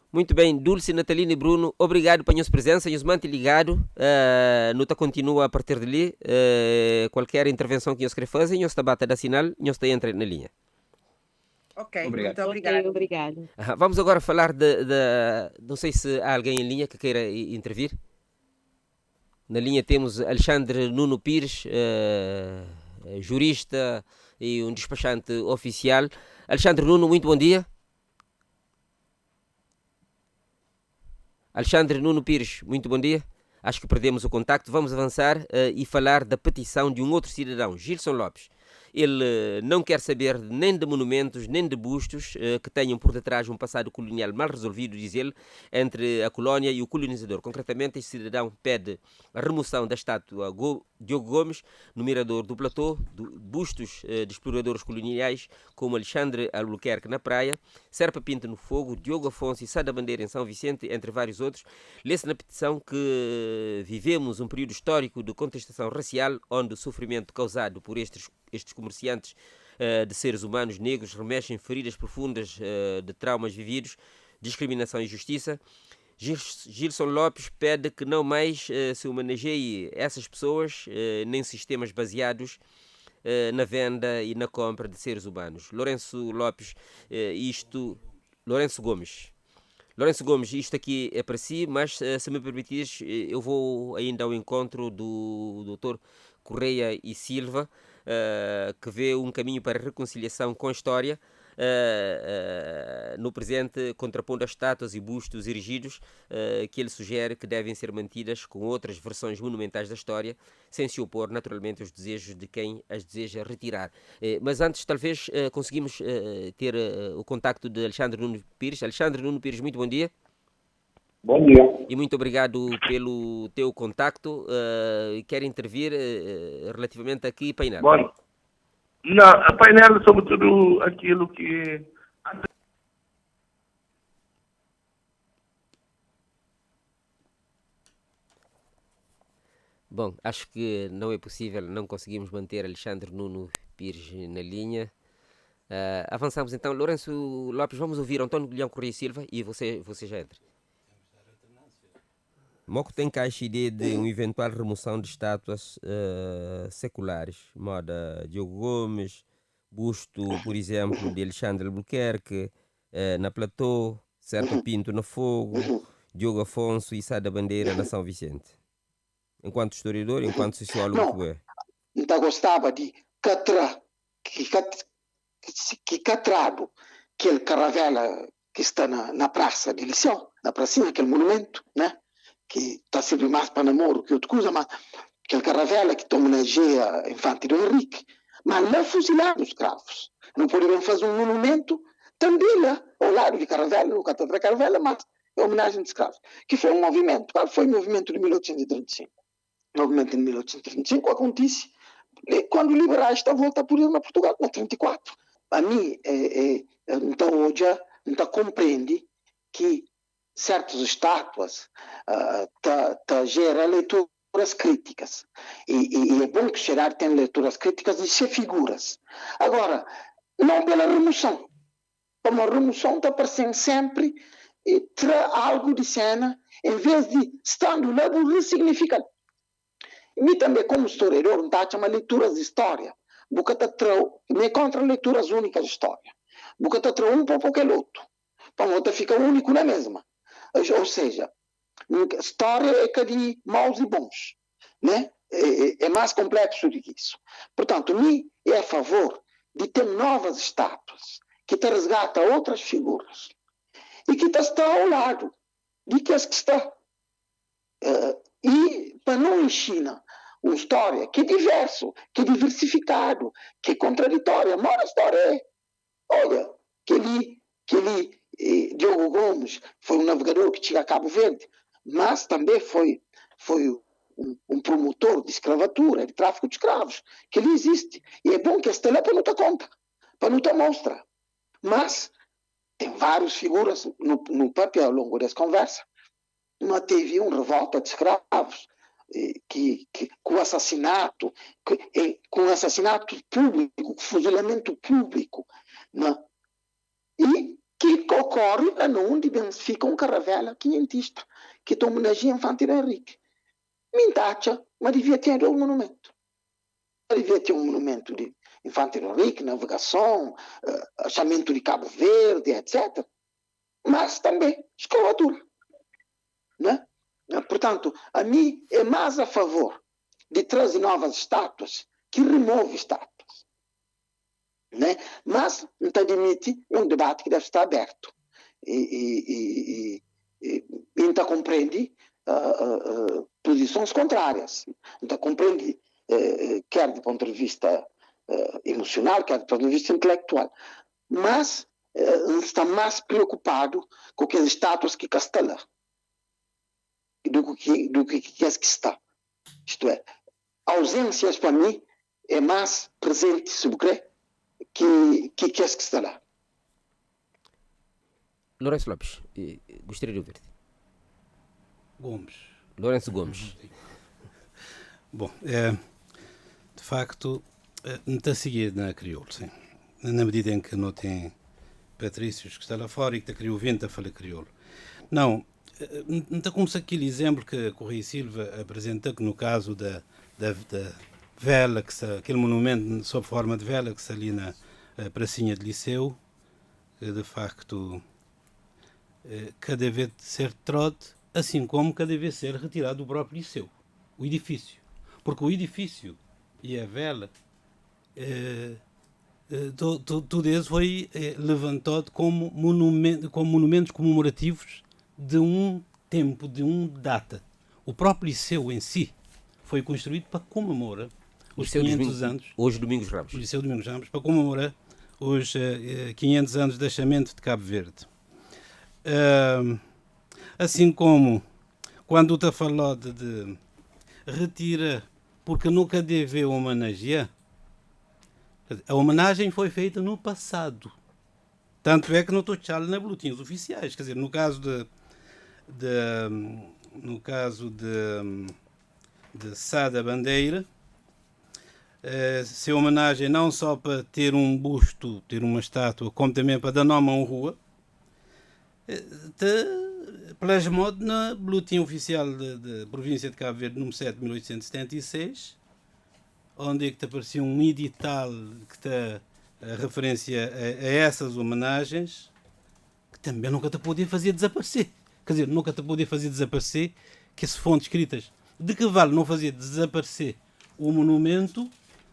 Muito bem, Dulce, Natalina e Bruno, obrigado pela nossa presença, nos mantém ligado, nós continua a partir dali, qualquer intervenção que nós queremos fazer, nós está da sinal, nós entra na linha. Ok, obrigado. muito obrigado. Okay, obrigado. Vamos agora falar não sei se há alguém em linha que queira intervir. Na linha temos Alexandre Nuno Pires, jurista e um despachante oficial. Alexandre Nuno, muito bom dia. Alexandre Nuno Pires, muito bom dia. Acho que perdemos o contacto. Vamos avançar e falar da petição de um outro cidadão, Gilson Lopes. Ele não quer saber nem de monumentos, nem de bustos que tenham por detrás um passado colonial mal resolvido, diz ele, entre a colónia e o colonizador. Concretamente, este cidadão pede a remoção da estátua Diogo Gomes, no Mirador do Platô, bustos de exploradores coloniais como Alexandre Albuquerque na Praia, Serpa Pinto no Fogo, Diogo Afonso e Sá da Bandeira em São Vicente, entre vários outros. Lê-se na petição que vivemos um período histórico de contestação racial, onde o sofrimento causado por estes comerciantes de seres humanos negros remexem feridas profundas de traumas vividos, discriminação e injustiça. Gilson Lopes pede que não mais se homenageie essas pessoas, nem sistemas baseados na venda e na compra de seres humanos. Lourenço Gomes, isto aqui é para si, mas se me permitires, eu vou ainda ao encontro do Dr. Correia e Silva, que vê um caminho para a reconciliação com a história, no presente, contrapondo as estátuas e bustos erigidos que ele sugere que devem ser mantidas com outras versões monumentais da história, sem se opor naturalmente aos desejos de quem as deseja retirar. Mas antes, talvez, conseguimos ter o contacto de Alexandre Nuno Pires. Alexandre Nuno Pires, muito bom dia. Bom dia. E muito obrigado pelo teu contacto. Quero intervir relativamente aqui, painel. Bom, não, a painel, sobretudo aquilo que... Bom, acho que não é possível, não conseguimos manter Alexandre Nuno Pires na linha. Avançamos então. Lourenço Lopes, vamos ouvir António Guilherme Correia Silva e você já entra. Moco tem caixa ideia de uma eventual remoção de estátuas seculares, moda Diogo Gomes, busto, por exemplo, de Alexandre Albuquerque, na Platô, Serpa Pinto no Fogo, Diogo Afonso e Sá da Bandeira na São Vicente. Enquanto historiador, enquanto sociólogo que é. Então gostava de catrado aquele caravela que está na praça de Liceu, na pracinha, aquele monumento, né? Que está sempre mais para namoro que outra coisa, mas aquele caravela que homenageia a Infante do Henrique, mas lá fuzilaram os escravos. Não poderiam fazer um monumento também lá, ao lado de caravela, no canto da caravela, mas em homenagem de escravos. Que foi um movimento. Qual foi o movimento de 1835? O movimento de 1835 acontece quando os liberais estavam a voltar por ele na Portugal, na 34. A mim, então hoje, não compreende que certas estátuas geram leituras críticas. E é bom que Gerard tenha leituras críticas de ser figuras. Agora, não pela remoção. Como a remoção está aparecendo sempre e traz algo de cena, em vez de estando lá, ressignifica. E também, como historiador, não está chamando leituras de história. Porque me contra leituras únicas de história. Porque está um pouco aquele outro. Para outra fica único na mesma. Ou seja, história é que de maus e bons, né? É mais complexo do que isso. Portanto, mim é a favor de ter novas estátuas que te resgata outras figuras e que está ao lado de que as que está. E para não ensinar uma história que é diverso, que é diversificado, que é contraditória. A maior história é, olha, que ele Diogo Gomes foi um navegador que chega a Cabo Verde, mas também foi um promotor de escravatura, de tráfico de escravos, que ele existe. E é bom que esta lá para não te conta, para não te mostra. Mas tem várias figuras no papel ao longo dessa conversa. Mas teve uma revolta de escravos com o assassinato, com assassinato público, com fuzilamento público, né? E que ocorre onde fica um caravela quinhentista que homenageia Infante do Henrique. Mintacha, mas devia ter um monumento. Devia ter um monumento de Infante do Henrique, navegação, achamento de Cabo Verde, etc. Mas também escravatura, né? Portanto, a mim é mais a favor de trazer novas estátuas que remove estátuas. Né? Mas não admite um debate que deve estar aberto. E não compreende posições contrárias. Não compreende, quer do ponto de vista emocional, quer do ponto de vista intelectual. Mas está mais preocupado com as estátuas que está lá do que as que está. Isto é, ausências para mim é mais presente, se você crê, que é que está lá. Lourenço Lopes, gostaria de ouvir-te. Gomes. Lourenço Gomes. Bom, de facto, não está seguido na crioulo, sim. Na medida em que não tem patrícios que está lá fora e que está crioulo, venta fala crioulo. Não, não está como se aquele exemplo que o Rui Silva apresenta, que no caso da vela, aquele monumento sob forma de vela que está ali na pracinha de Liceu, de facto, cada vez ser trote, assim como cada vez ser retirado do próprio Liceu, o edifício. Porque o edifício e a vela, tudo isso foi levantado como monumentos comemorativos de um tempo, de uma data. O próprio Liceu em si foi construído para comemorar os 500 anos. Hoje, Domingos Ramos. O Liceu Domingos Ramos, para comemorar os 500 anos de achamenento de Cabo Verde. Assim como quando está falando de retira, porque nunca deve homenagear, a homenagem foi feita no passado. Tanto é que não estou chalo nas boletins oficiais. Quer dizer, no caso de Sá da Bandeira, se homenagem não só para ter um busto, ter uma estátua, como também para dar nome a uma rua, plasmou na boletim oficial da província de Cabo Verde, número 7 de 1876, onde é que te aparecia um edital que está a referência a essas homenagens, que também nunca te podia fazer desaparecer. Quer dizer, nunca te podia fazer desaparecer, que essas fontes escritas, de que vale não fazer desaparecer o monumento,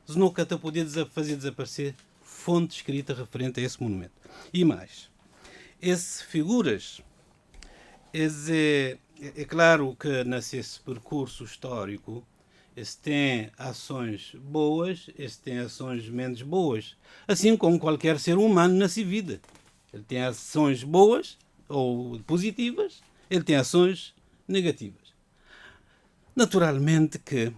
se nunca te podia fazer desaparecer fonte escrita referente a esse monumento. E mais, essas figuras, é claro que nesse percurso histórico, esse tem ações boas, esse tem ações menos boas, assim como qualquer ser humano na sua vida. Ele tem ações boas ou positivas, ele tem ações negativas. Naturalmente que,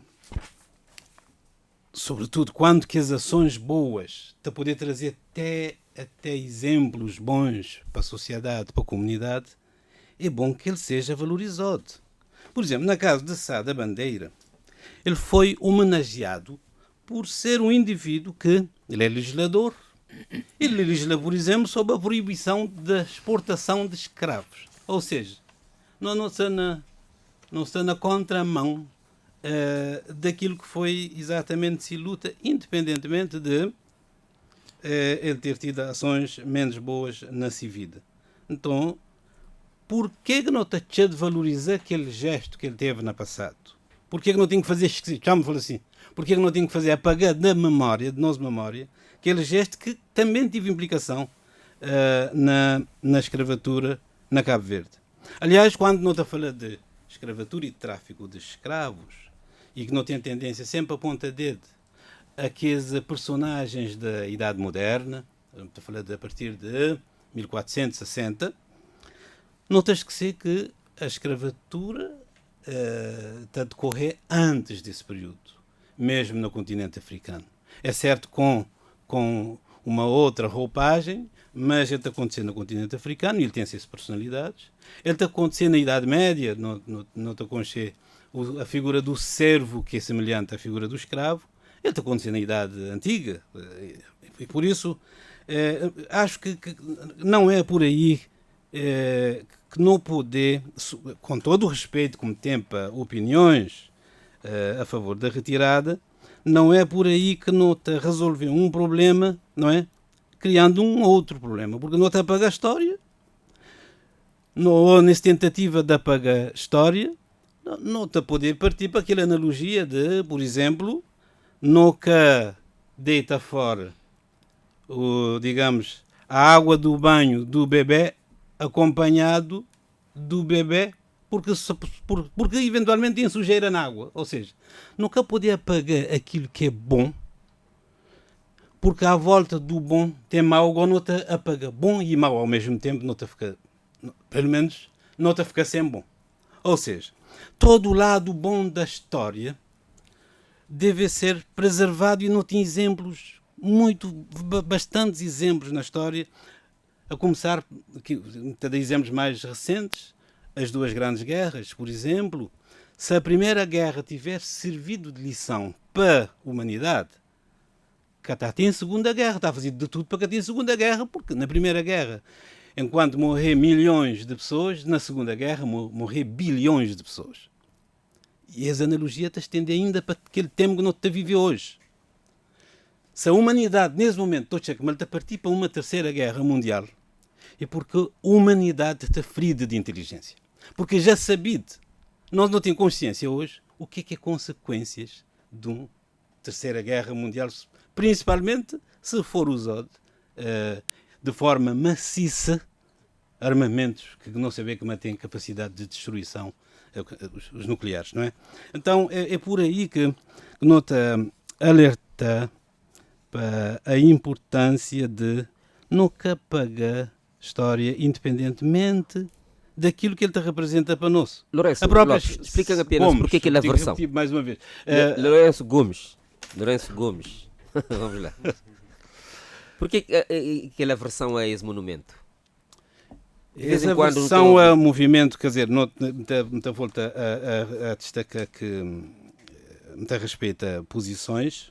sobretudo quando que as ações boas te poder trazer até exemplos bons para a sociedade, para a comunidade, é bom que ele seja valorizado. Por exemplo, na casa de Sá da Bandeira, ele foi homenageado por ser um indivíduo que ele é legislador. Ele legisla, por exemplo, sobre a proibição da exportação de escravos. Ou seja, não está na contramão daquilo que foi exatamente se luta, independentemente de ele ter tido ações menos boas na sua vida. Então, por que não está de valorizar aquele gesto que ele teve no passado? Por que não tem que fazer esquisito? Já me falou assim. Por que não tem que fazer apagar da memória, de nossa memória, aquele gesto que também teve implicação na escravatura na Cabo Verde? Aliás, quando não está a falar de escravatura e de tráfico de escravos, e que não tem tendência sempre a ponta dedo aqueles personagens da Idade Moderna, estou a falar a partir de 1460, não te esquecer que a escravatura está a decorrer antes desse período, mesmo no continente africano. É certo com uma outra roupagem, mas ele está acontecendo no continente africano e ele tem essas personalidades. Ele está acontecendo na Idade Média, não está acontecendo a figura do servo, que é semelhante à figura do escravo. Ele está acontecendo na Idade Antiga. E por isso, acho que não é por aí que não poder, com todo o respeito como tem para opiniões a favor da retirada, não é por aí que não está a resolver um problema, não é? Criando um outro problema, porque não está a apagar a história, ou nessa tentativa de apagar a história, não está a poder partir para aquela analogia de, por exemplo, nunca deita fora, digamos, a água do banho do bebê acompanhado do bebê porque eventualmente tem sujeira na água. Ou seja, nunca poder apagar aquilo que é bom, porque à volta do bom tem mau, ou não te apaga bom e mau ao mesmo tempo, não te fica, pelo menos não te fica sem bom. Ou seja, todo o lado bom da história deve ser preservado, e não tem exemplos, bastantes exemplos na história, a começar, de exemplos mais recentes, as duas grandes guerras, por exemplo. Se a Primeira Guerra tivesse servido de lição para a humanidade, Catar tem a Segunda Guerra, está a fazer de tudo para que tenha a Segunda Guerra, porque na Primeira Guerra, enquanto morrer milhões de pessoas, na Segunda Guerra morrer bilhões de pessoas. E as analogias te estendem ainda para aquele tempo que não te vive hoje. Se a humanidade, nesse momento, está a partir para uma terceira guerra mundial, é porque a humanidade está ferida de inteligência. Porque já sabido, nós não temos consciência hoje, o que é consequências de uma terceira guerra mundial, principalmente se for usado de forma maciça armamentos que não se vê que mantêm capacidade de destruição, os nucleares, não é? Então é por aí que nota alerta para a importância de nunca pagar história independentemente daquilo que ele te representa para nós. Lourenço, a própria explica apenas porque que ele é a versão. Mais uma vez. Lourenço Gomes. Vamos lá. Por que aquela versão a esse monumento? Essa versão é um movimento, quer dizer, muita volta a destacar que muita respeita posições,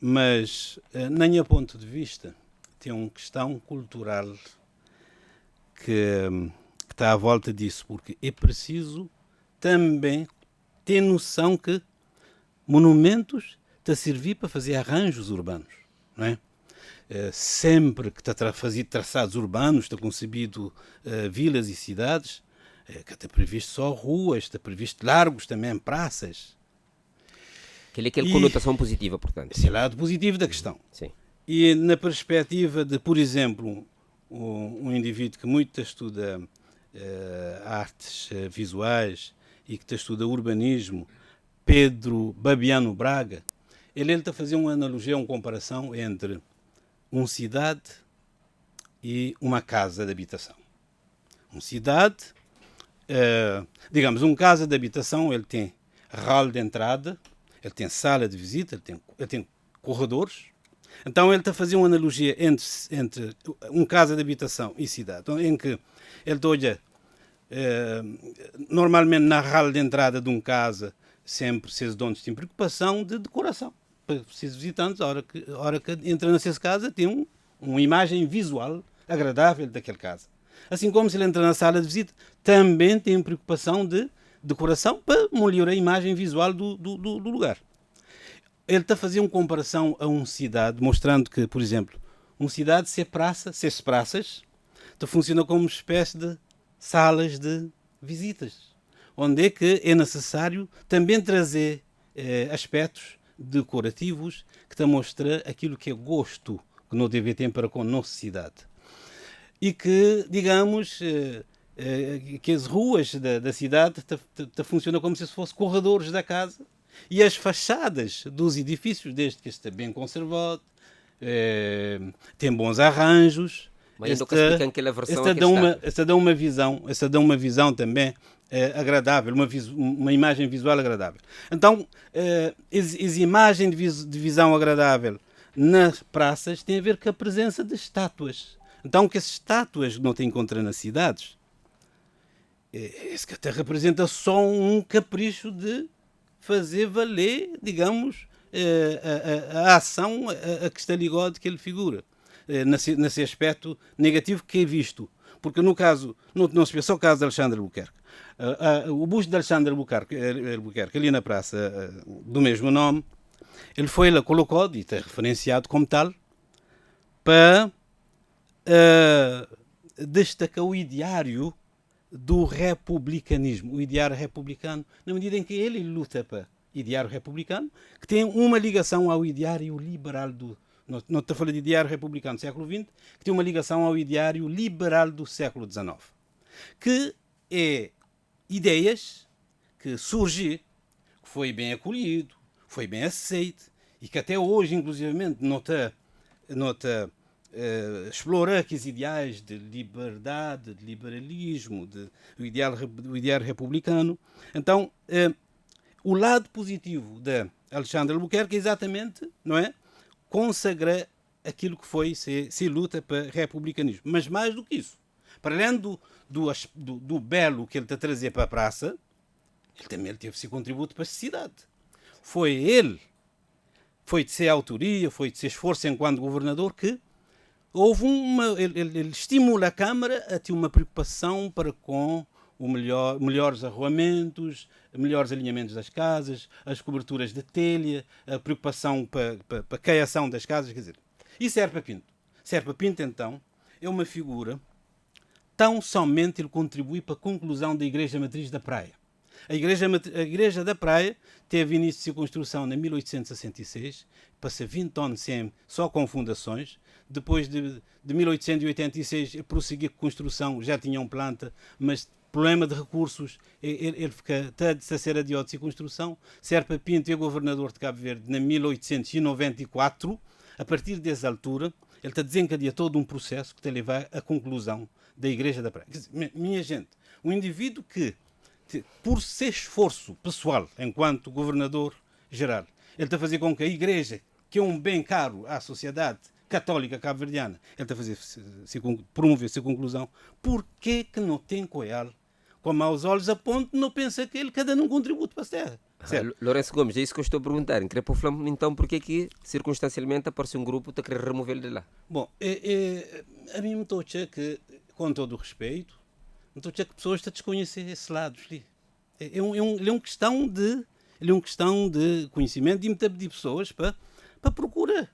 mas, na minha ponto de vista, tem uma questão cultural que está à volta disso, porque é preciso também ter noção que monumentos está a servir para fazer arranjos urbanos, não é? Sempre que está a fazer traçados urbanos, está concebido vilas e cidades, que está previsto só ruas, está previsto largos também, praças. Aquela conotação positiva, portanto. Esse é o lado positivo da questão. Sim. E na perspectiva de, por exemplo, um indivíduo que muito estuda artes visuais e que estuda urbanismo, Pedro Babiano Braga, ele está a fazer uma analogia, uma comparação entre uma cidade e uma casa de habitação. Uma cidade, digamos, uma casa de habitação, ele tem hall de entrada, ele tem sala de visita, ele tem corredores. Então ele está a fazer uma analogia entre uma casa de habitação e cidade, em que ele olha, normalmente na hall de entrada de uma casa, sempre esses donos têm preocupação de decoração. Para esses visitantes, a hora que entra nessa casa, tem uma imagem visual agradável daquela casa. Assim como se ele entra na sala de visita, também tem preocupação de decoração para melhorar a imagem visual do lugar. Ele está a fazer uma comparação a uma cidade, mostrando que, por exemplo, uma cidade, se praças, funciona como uma espécie de salas de visitas, onde é que é necessário também trazer aspectos decorativos que te mostram aquilo que é gosto que não deve ter para com a nossa cidade. E que, digamos, que as ruas da cidade funcionam como se fossem corredores da casa, e as fachadas dos edifícios, desde que esteja bem conservado, tem bons arranjos. Mas esta dá uma visão também agradável, uma imagem visual agradável. Então, as imagens de visão agradável nas praças têm a ver com a presença de estátuas. Então, que as estátuas não te encontram nas cidades, isso que até representa só um capricho de fazer valer, digamos, a ação a que está ligado que ele figura, nesse aspecto negativo que é visto. Porque no caso, não se vê só o caso de Alexandre Albuquerque. O busto de Alexandre Albuquerque, ali na praça do mesmo nome, ele foi lá colocado e está referenciado como tal para destacar o ideário do republicanismo, o ideário republicano, na medida em que ele luta para ideário republicano, que tem uma ligação ao ideário liberal não estou a falar de ideário republicano do século XX, que tem uma ligação ao ideário liberal do século XIX, que é ideias que surgiram, que foi bem acolhido, foi bem aceito, e que até hoje, inclusivamente, nota explorar aqueles ideais de liberdade, de liberalismo, o ideário republicano. Então, o lado positivo de Alexandre Albuquerque é exatamente, não é, consagrar aquilo que foi se luta para republicanismo. Mas mais do que isso, para além do belo que ele está a trazer para a praça, ele também teve seu contributo para a sociedade. Foi de ser autoria, foi de ser esforço enquanto governador que houve ele estimula a Câmara a ter uma preocupação para com melhores arruamentos, melhores alinhamentos das casas, as coberturas de telha, a preocupação para a caiação das casas, quer dizer. E Serpa Pinto? Serpa Pinto, então, é uma figura tão somente ele contribui para a conclusão da Igreja Matriz da Praia. A Igreja da Praia teve início de sua construção em 1866, passa 20 anos sem, só com fundações. Depois de 1886, prosseguiu com a construção, já tinham planta, mas problema de recursos, ele está a ser adiado de construção. Serpa Pinto é governador de Cabo Verde em 1894. A partir dessa altura, ele está a desencadear todo um processo que está a levar à conclusão da Igreja da Praia. Quer dizer, minha gente, um indivíduo que, por seu esforço pessoal, enquanto governador geral, ele está a fazer com que a Igreja, que é um bem caro à sociedade católica cabo-verdiana, ele está a fazer, promover essa conclusão. Por que não tem com ele, com maus olhos a ponto, não pensa que ele cada um contributo para a terra? Lourenço Gomes, é isso que eu estou a perguntar. Então, por que circunstancialmente aparece um grupo que está a querer remover-lo de lá? Bom, a mim me estou a dizer que, com todo o respeito, me estou a dizer que pessoas estão a desconhecer esse lado ali. Ele é uma questão de conhecimento e me pedir pessoas para procurar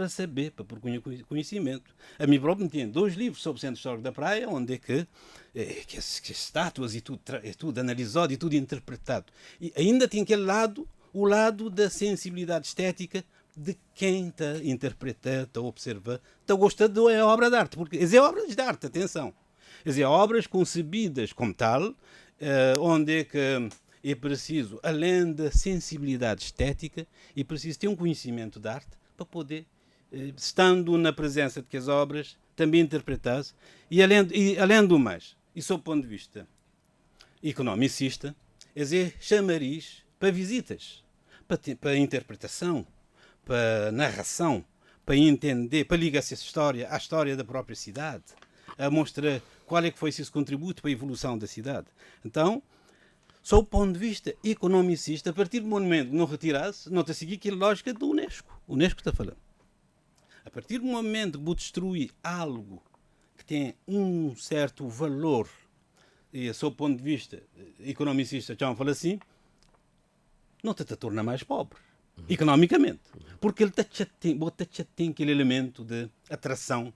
saber, para procurar conhecimento. A mim próprio me tinha 2 livros sobre o Centro Histórico da Praia, onde é que as estátuas e tudo, é tudo analisado e tudo interpretado. E ainda tem aquele lado, o lado da sensibilidade estética de quem está a interpretar, está a observar, está a gostar da obra de arte. Porque é obras de arte, atenção. É obras concebidas como tal, onde é que é preciso, além da sensibilidade estética, é preciso ter um conhecimento de arte para poder, estando na presença de que as obras, também interpretar-se. E além do mais, e sob o ponto de vista economicista, é chamariz para visitas, para interpretação, para narração, para entender, para ligar essa história à história da própria cidade, a mostrar qual é que foi esse contributo para a evolução da cidade. Então, sob o ponto de vista economicista, a partir do momento que não retirasse, não está a seguir aquela lógica do Unesco. O Unesco está falando. A partir do momento que vou destruir algo que tem um certo valor, e sob o ponto de vista economicista, já fala assim, não te torna mais pobre, economicamente. Porque ele tem aquele elemento de atração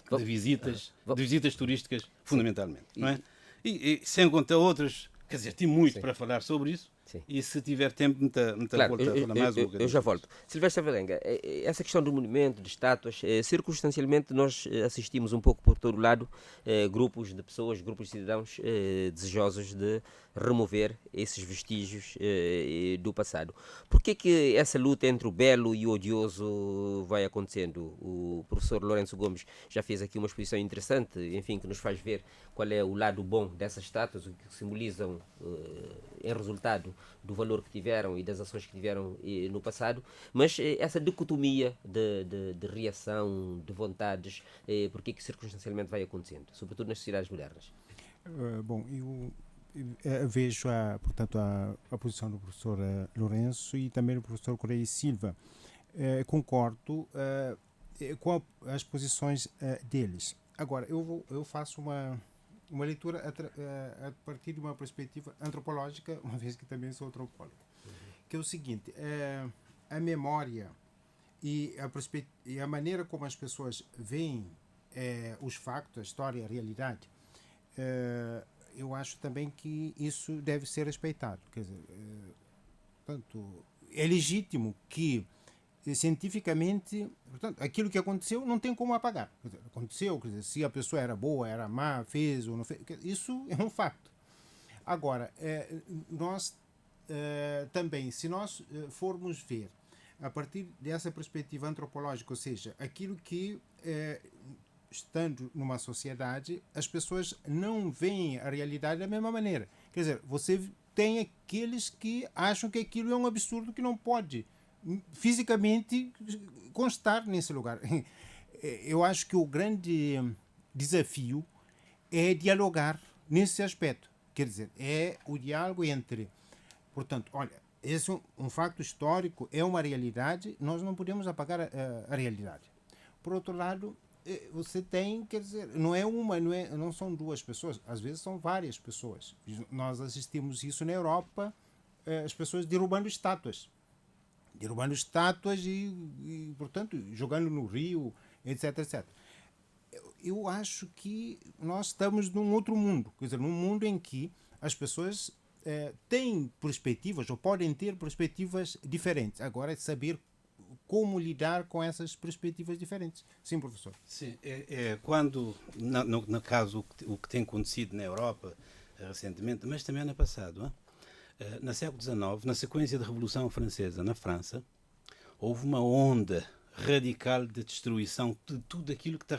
de visitas turísticas, fundamentalmente. Não é? E sem contar outras. Quer dizer, tem muito para falar sobre isso. Sim. E se tiver tempo, claro, volto a falar mais um bocadinho. Eu já volto. Silvestre Valenga, essa questão do monumento, de estátuas, circunstancialmente nós assistimos um pouco por todo lado grupos de pessoas, grupos de cidadãos desejosos de remover esses vestígios do passado. Por que essa luta entre o belo e o odioso vai acontecendo? O professor Lourenço Gomes já fez aqui uma exposição interessante, enfim, que nos faz ver qual é o lado bom dessas estátuas, o que simbolizam em resultado do valor que tiveram e das ações que tiveram no passado, mas essa dicotomia de reação, de vontades, por que circunstancialmente vai acontecendo, sobretudo nas sociedades modernas? Bom, eu vejo, portanto, a posição do professor Lourenço e também do professor Correia e Silva. Concordo com as posições deles. Agora, eu faço uma leitura a partir de uma perspectiva antropológica, uma vez que também sou antropólogo, que é o seguinte: a memória e a maneira como as pessoas veem os factos, a história, a realidade, eu acho também que isso deve ser respeitado. Quer dizer, portanto, é legítimo que cientificamente, portanto, aquilo que aconteceu não tem como apagar. Quer dizer, aconteceu, quer dizer, se a pessoa era boa, era má, fez ou não fez, isso é um facto. Agora, nós também, se nós formos ver a partir dessa perspectiva antropológica, ou seja, aquilo que, estando numa sociedade, as pessoas não veem a realidade da mesma maneira. Quer dizer, você tem aqueles que acham que aquilo é um absurdo que não pode fisicamente constar nesse lugar. Eu acho que o grande desafio é dialogar nesse aspecto. Quer dizer, é o diálogo entre... Portanto, olha, esse é um facto histórico, é uma realidade, nós não podemos apagar a realidade. Por outro lado, você tem, quer dizer, não são duas pessoas, às vezes são várias pessoas. Nós assistimos isso na Europa, as pessoas derrubando estátuas e, portanto, jogando no rio, etc, etc. Eu acho que nós estamos num outro mundo, quer dizer, num mundo em que as pessoas têm perspectivas ou podem ter perspectivas diferentes. Agora é saber como lidar com essas perspectivas diferentes. Sim, professor. Sim, quando, no caso, o que tem acontecido na Europa recentemente, mas também no passado, no século XIX, na sequência da Revolução Francesa na França, houve uma onda radical de destruição de tudo aquilo que está a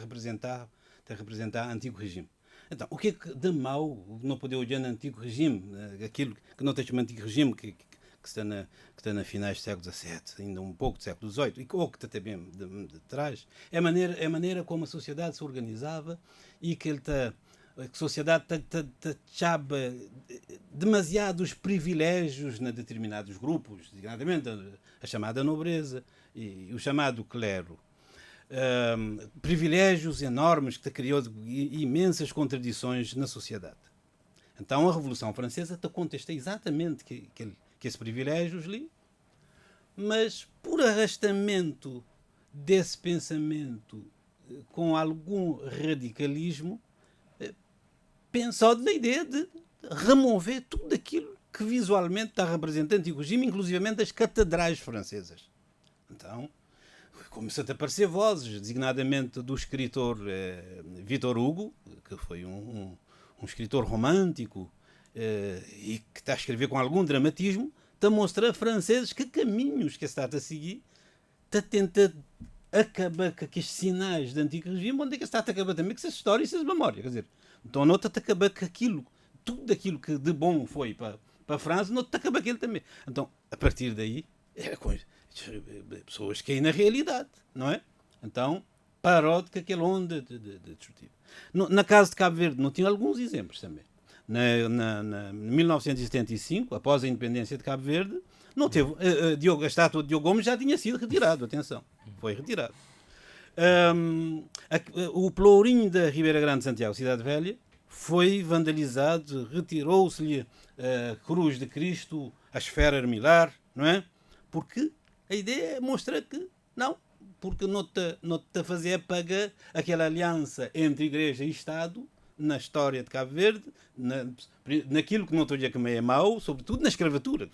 representar o antigo regime. Então, o que é que de mau não poder olhar no antigo regime, aquilo que não tem chamado antigo regime, que está na finais do século XVII, ainda um pouco do século XVIII, ou que está também de trás, é a maneira como a sociedade se organizava e que a sociedade achava demasiados privilégios em determinados grupos, designadamente a chamada nobreza e o chamado clero. Privilégios enormes que criou imensas contradições na sociedade. Então a Revolução Francesa contesta exatamente que esses privilégios ali, mas por arrastamento desse pensamento com algum radicalismo, pensou na ideia de remover tudo aquilo que visualmente está representando o regime, inclusivamente as catedrais francesas. Então começou a aparecer vozes, designadamente do escritor Victor Hugo, que foi um escritor romântico e que está a escrever com algum dramatismo, está a mostrar a franceses que caminhos que está a seguir, está a tentar acabar com aqueles sinais do antigo regime, onde é que está a acabar também com essa história e essa memória. Quer dizer, então não está a acabar com aquilo, tudo aquilo que de bom foi para a França, não está a acabar com aquilo também. Então, a partir daí, pessoas que caem na realidade, não é? Então, parou de que aquela onda de destrutivo. Na casa de Cabo Verde, não tinha alguns exemplos também. Em 1975, após a independência de Cabo Verde, não teve, a estátua de Diogo Gomes já tinha sido retirado, atenção, foi retirado. O pelourinho da Ribeira Grande de Santiago, Cidade Velha, foi vandalizado, retirou-se-lhe a cruz de Cristo, a esfera armilar, não é? Porque a ideia é mostrar que não, porque não te a fazer apagar aquela aliança entre Igreja e Estado na história de Cabo Verde, naquilo que não estou a dizer que é mau, sobretudo na escravatura,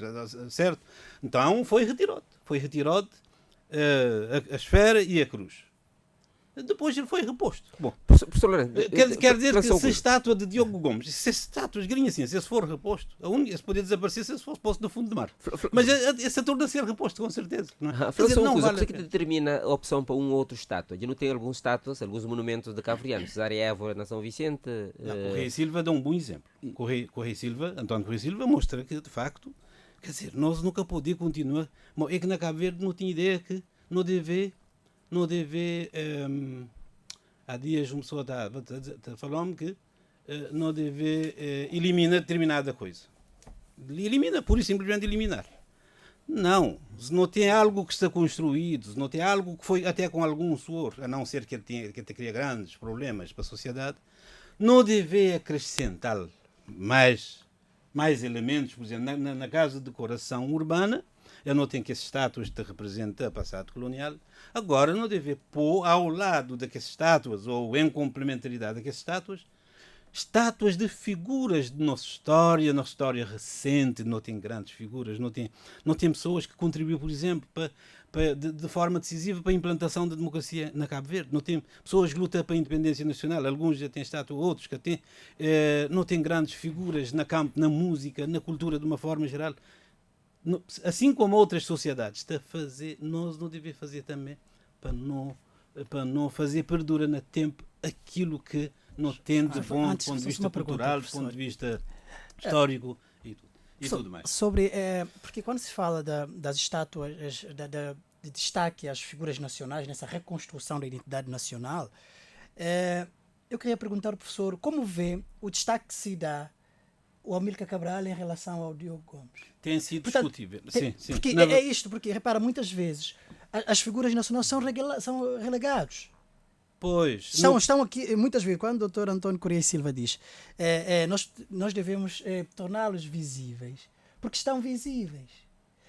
certo? Então foi retirado a esfera e a cruz. Depois ele foi reposto. Bom, professor Lourenço, quer dizer que se a estátua de Diogo Gomes, se as estátuas assim, se esse for reposto, se poderia desaparecer se fosse posto no fundo do mar. Mas esse torna a ser reposto, com certeza. Não é? O que determina a opção para um ou outro estátua? Já não tem alguns estátuas, alguns monumentos de cabo-verdianos, Cesária Évora, na São Vicente? O Rei Silva dá um bom exemplo. O Rei Silva, António Correia Silva, mostra que, de facto, quer dizer, nós nunca podemos continuar. É que na Cabo Verde não tinha ideia que não deve há dias uma pessoa está falando que não deve eliminar determinada coisa. Elimina, pura e simplesmente eliminar. Não, se não tem algo que está construído, se não tem algo que foi até com algum suor, a não ser que ele cria grandes problemas para a sociedade, não deve acrescentar mais elementos. Por exemplo, na casa de decoração urbana, eu não tenho que as estátuas te representam o passado colonial. Agora não deve pôr ao lado daquelas estátuas, ou em complementaridade daquelas estátuas de figuras de nossa história recente. Não tem grandes figuras, não tem pessoas que contribuem, por exemplo, de forma decisiva para a implantação da democracia na Cabo Verde. Não tem pessoas que lutam para a independência nacional. Alguns já têm estátua, outros que têm. Não tem grandes figuras na campo, na música, na cultura de uma forma geral. Assim como outras sociedades está a fazer, nós não devemos fazer também para não fazer perdurar no tempo aquilo que não tem de bom do ponto de vista cultural, do ponto de vista histórico e tudo. e tudo mais. Sobre, porque quando se fala das estátuas, de destaque às figuras nacionais, nessa reconstrução da identidade nacional, eu queria perguntar ao professor como vê o destaque que se dá o Amílcar Cabral em relação ao Diogo Gomes. Tem sido discutível. Sim. Porque é isto, porque repara, muitas vezes as figuras nacionais são relegados. Pois. Estão aqui, muitas vezes, quando o Dr. António Correia Silva diz nós devemos torná-los visíveis, porque estão visíveis.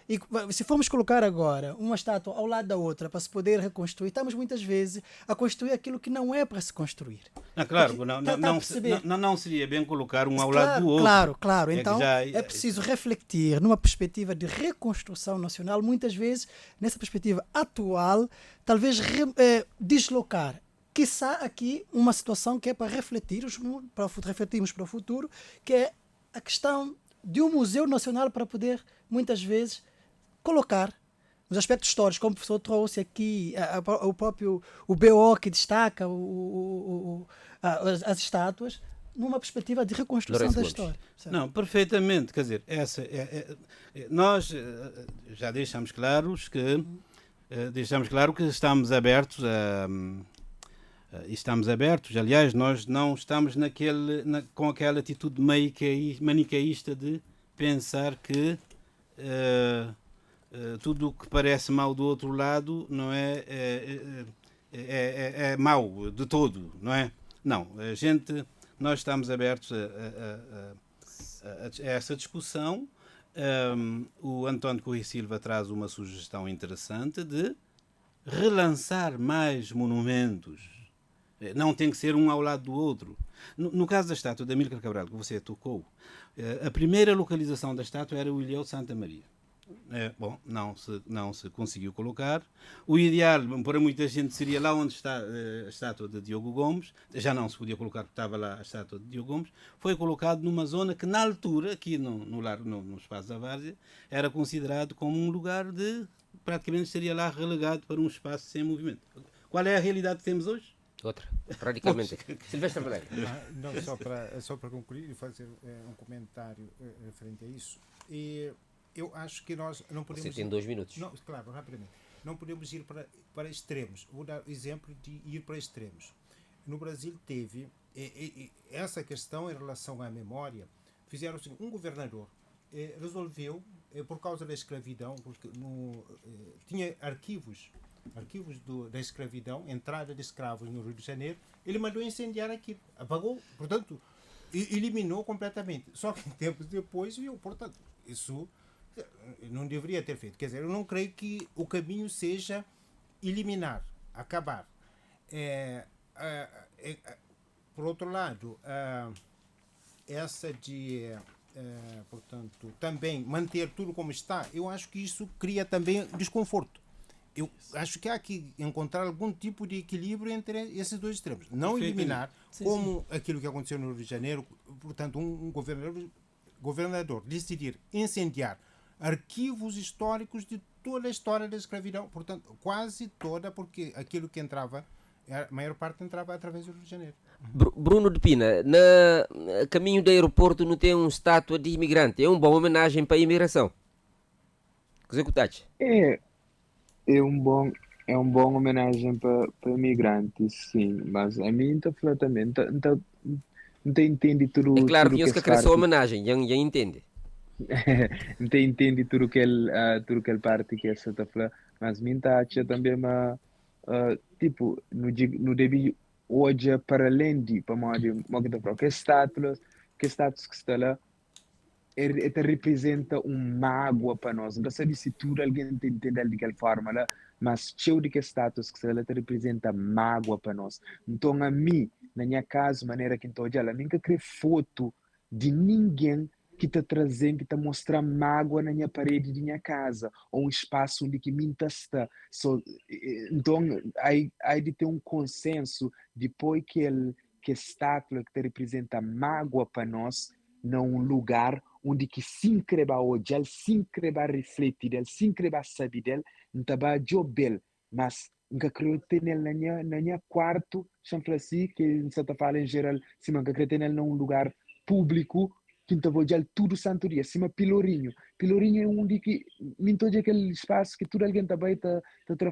E se formos colocar agora uma estátua ao lado da outra para se poder reconstruir, estamos muitas vezes a construir aquilo que não é para se construir. Claro, não seria bem colocar um ao lado do outro. Claro. Então é preciso refletir numa perspectiva de reconstrução nacional, muitas vezes nessa perspectiva atual, talvez deslocar. Quiçá aqui uma situação que é para refletirmos para o futuro, que é a questão de um museu nacional para poder, muitas vezes, colocar nos aspectos históricos, como o professor trouxe aqui, o BO que destaca as estátuas, numa perspectiva de reconstrução da história. Não, perfeitamente. Quer dizer, nós já deixamos claro que estamos abertos aliás, nós não estamos com aquela atitude manicaísta de pensar que tudo o que parece mau do outro lado não é mau de todo, não é? Não, nós estamos abertos a essa discussão. O António Correia Silva traz uma sugestão interessante de relançar mais monumentos. Não tem que ser um ao lado do outro. No caso da estátua de Amílcar Cabral, que você tocou, a primeira localização da estátua era o Ilhéu de Santa Maria. Não se conseguiu colocar. O ideal para muita gente seria lá onde está a estátua de Diogo Gomes. Já não se podia colocar porque estava lá a estátua de Diogo Gomes. Foi colocado numa zona que na altura, aqui no Espaço da Várzea, era considerado como um lugar praticamente estaria lá relegado para um espaço sem movimento. Qual é a realidade que temos hoje? Outra, radicalmente. Silvestre Valério. Só para concluir e fazer um comentário referente a isso. E eu acho que nós não podemos... Você tem 2 minutos. Não, claro, rapidamente. Não podemos ir para extremos. Vou dar exemplo de ir para extremos. No Brasil teve essa questão em relação à memória. Fizeram assim, um governador resolveu, por causa da escravidão, porque tinha arquivos da escravidão, entrada de escravos no Rio de Janeiro, ele mandou incendiar aquilo, apagou, portanto, eliminou completamente. Só que tempos depois viu, portanto, isso não deveria ter feito. Quer dizer, eu não creio que o caminho seja eliminar, acabar. Por outro lado, essa de, portanto, também manter tudo como está, eu acho que isso cria também desconforto. Eu acho que há que encontrar algum tipo de equilíbrio entre esses dois extremos. Não eliminar, como aquilo que aconteceu no Rio de Janeiro, portanto, um governador decidir incendiar arquivos históricos de toda a história da escravidão, portanto, quase toda, porque aquilo que entrava, a maior parte entrava através do Rio de Janeiro. Bruno de Pina, no caminho do aeroporto não tem uma estátua de imigrante, é uma boa homenagem para a imigração. Executaste? É um bom homenagem para imigrantes, sim, mas a mim está também não entende tudo. É claro tudo que eles que cresceu a homenagem, já entende. Não entende tudo que ele parte que essa está falando, mas mim está também uma tipo no deve hoje para além de para que estátuas que está lá representa mágoa para nós. Não sei se tudo alguém entende de qualquer forma, mas cheio de que status que ela representa mágoa para nós. Então, a mim, na minha casa, maneira que estou ela nunca crê foto de ninguém que está trazendo, que está mostrando mágoa na minha parede de minha casa, ou um espaço onde que mim está. Então, aí de ter um consenso, depois que estátua que representa mágoa para nós, num lugar onde que se inscreva hoje, ele se inscreva refletir, ele se inscreva saber dele, não estava jobel, mas nunca creio ter nele na minha quarto, chama assim, que não se está falando em geral, se nunca creio ter nele num lugar público, quinta vojal tudo santo dia, cima Pelourinho. Pelourinho é um de que, mintoja aquele espaço que tudo alguém também tá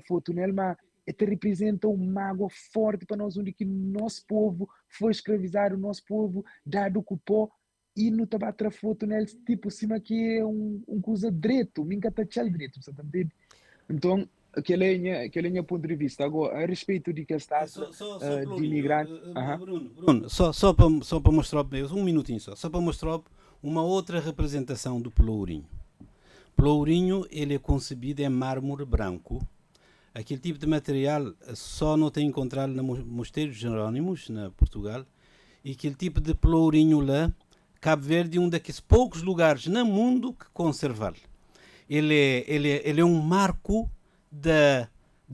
foto nele, mas te representa uma mágoa forte para nós, onde que nosso povo foi escravizado, nosso povo dado cupó, e não estava a foto nele, tipo, cima que é um coisa direito, minha tá direito, você tá entendendo? Então, aquele é meu ponto de vista. Agora, a respeito de que está de imigrante... Bruno, só para mostrar, um minutinho só para mostrar uma outra representação do pelourinho. Pelourinho, ele é concebido em mármore branco. Aquele tipo de material só não tem encontrado no Mosteiro Jerónimos, na Portugal, e aquele tipo de pelourinho lá, Cabo Verde é um daqueles poucos lugares no mundo que conserva. Ele é um marco da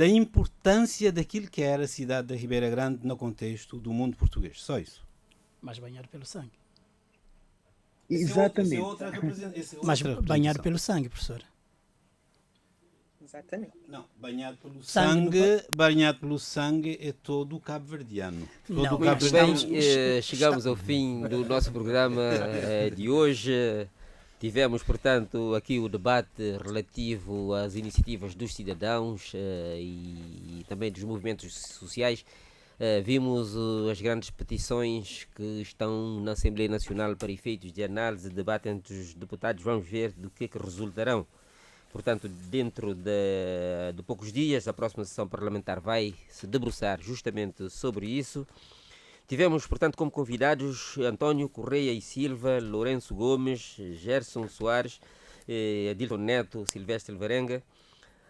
importância daquilo que era a cidade da Ribeira Grande no contexto do mundo português. Só isso. Mas banhado pelo sangue. Exatamente. Mas banhado pelo sangue, professor. Exatamente. Não, banhado pelo sangue é todo o cabo-verdiano. Muito bem, chegamos ao fim do nosso programa de hoje. Tivemos, portanto, aqui o debate relativo às iniciativas dos cidadãos e também dos movimentos sociais. Vimos as grandes petições que estão na Assembleia Nacional para efeitos de análise e debate entre os deputados. Vamos ver do que resultarão. Portanto, dentro de poucos dias, a próxima sessão parlamentar vai se debruçar justamente sobre isso. Tivemos, portanto, como convidados António Correia e Silva, Lourenço Gomes, Gerson Soares, Adilton Neto, Silvestre Varenga.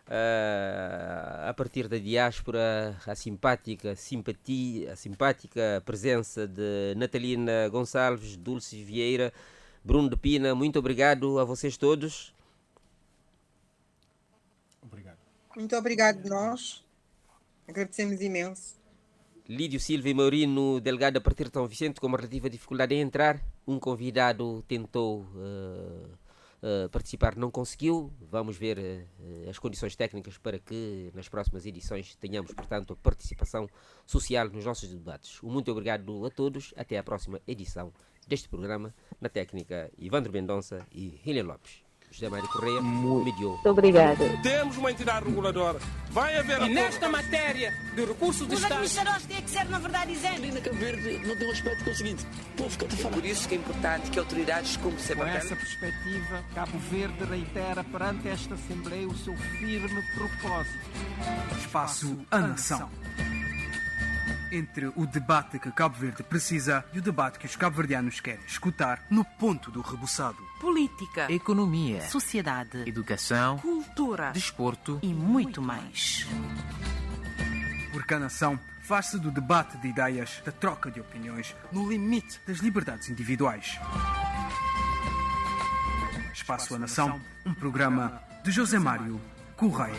A partir da diáspora, a simpática presença de Natalina Gonçalves, Dulce Vieira, Bruno de Pina. Muito obrigado a vocês todos. Muito obrigado nós. Agradecemos imenso. Lídio Silva e Maurino Delgado a partir de São Vicente com uma relativa dificuldade em entrar. Um convidado tentou participar, não conseguiu. Vamos ver as condições técnicas para que nas próximas edições tenhamos, portanto, a participação social nos nossos debates. Muito obrigado a todos. Até a próxima edição deste programa. Na técnica, Ivandro Mendonça e Hélio Lopes. José Mário Correia mediou. Muito obrigada. Temos uma entidade reguladora. Vai haver... E nesta matéria de recursos de Estado... Os administradores têm que ser, na verdade, isento. E na Cabo Verde não tem respeito com o seguinte: povo catafará. Por isso que é importante que autoridades como Com essa perspectiva, Cabo Verde reitera perante esta Assembleia o seu firme propósito. Espaço à Nação. Entre o debate que Cabo Verde precisa e o debate que os cabo-verdianos querem escutar no ponto do rebuçado. Política, Economia, sociedade, educação, cultura, desporto e muito mais. Porque a nação faz-se do debate de ideias, da troca de opiniões, no limite das liberdades individuais. Espaço à Nação, um programa de José Mário Correia.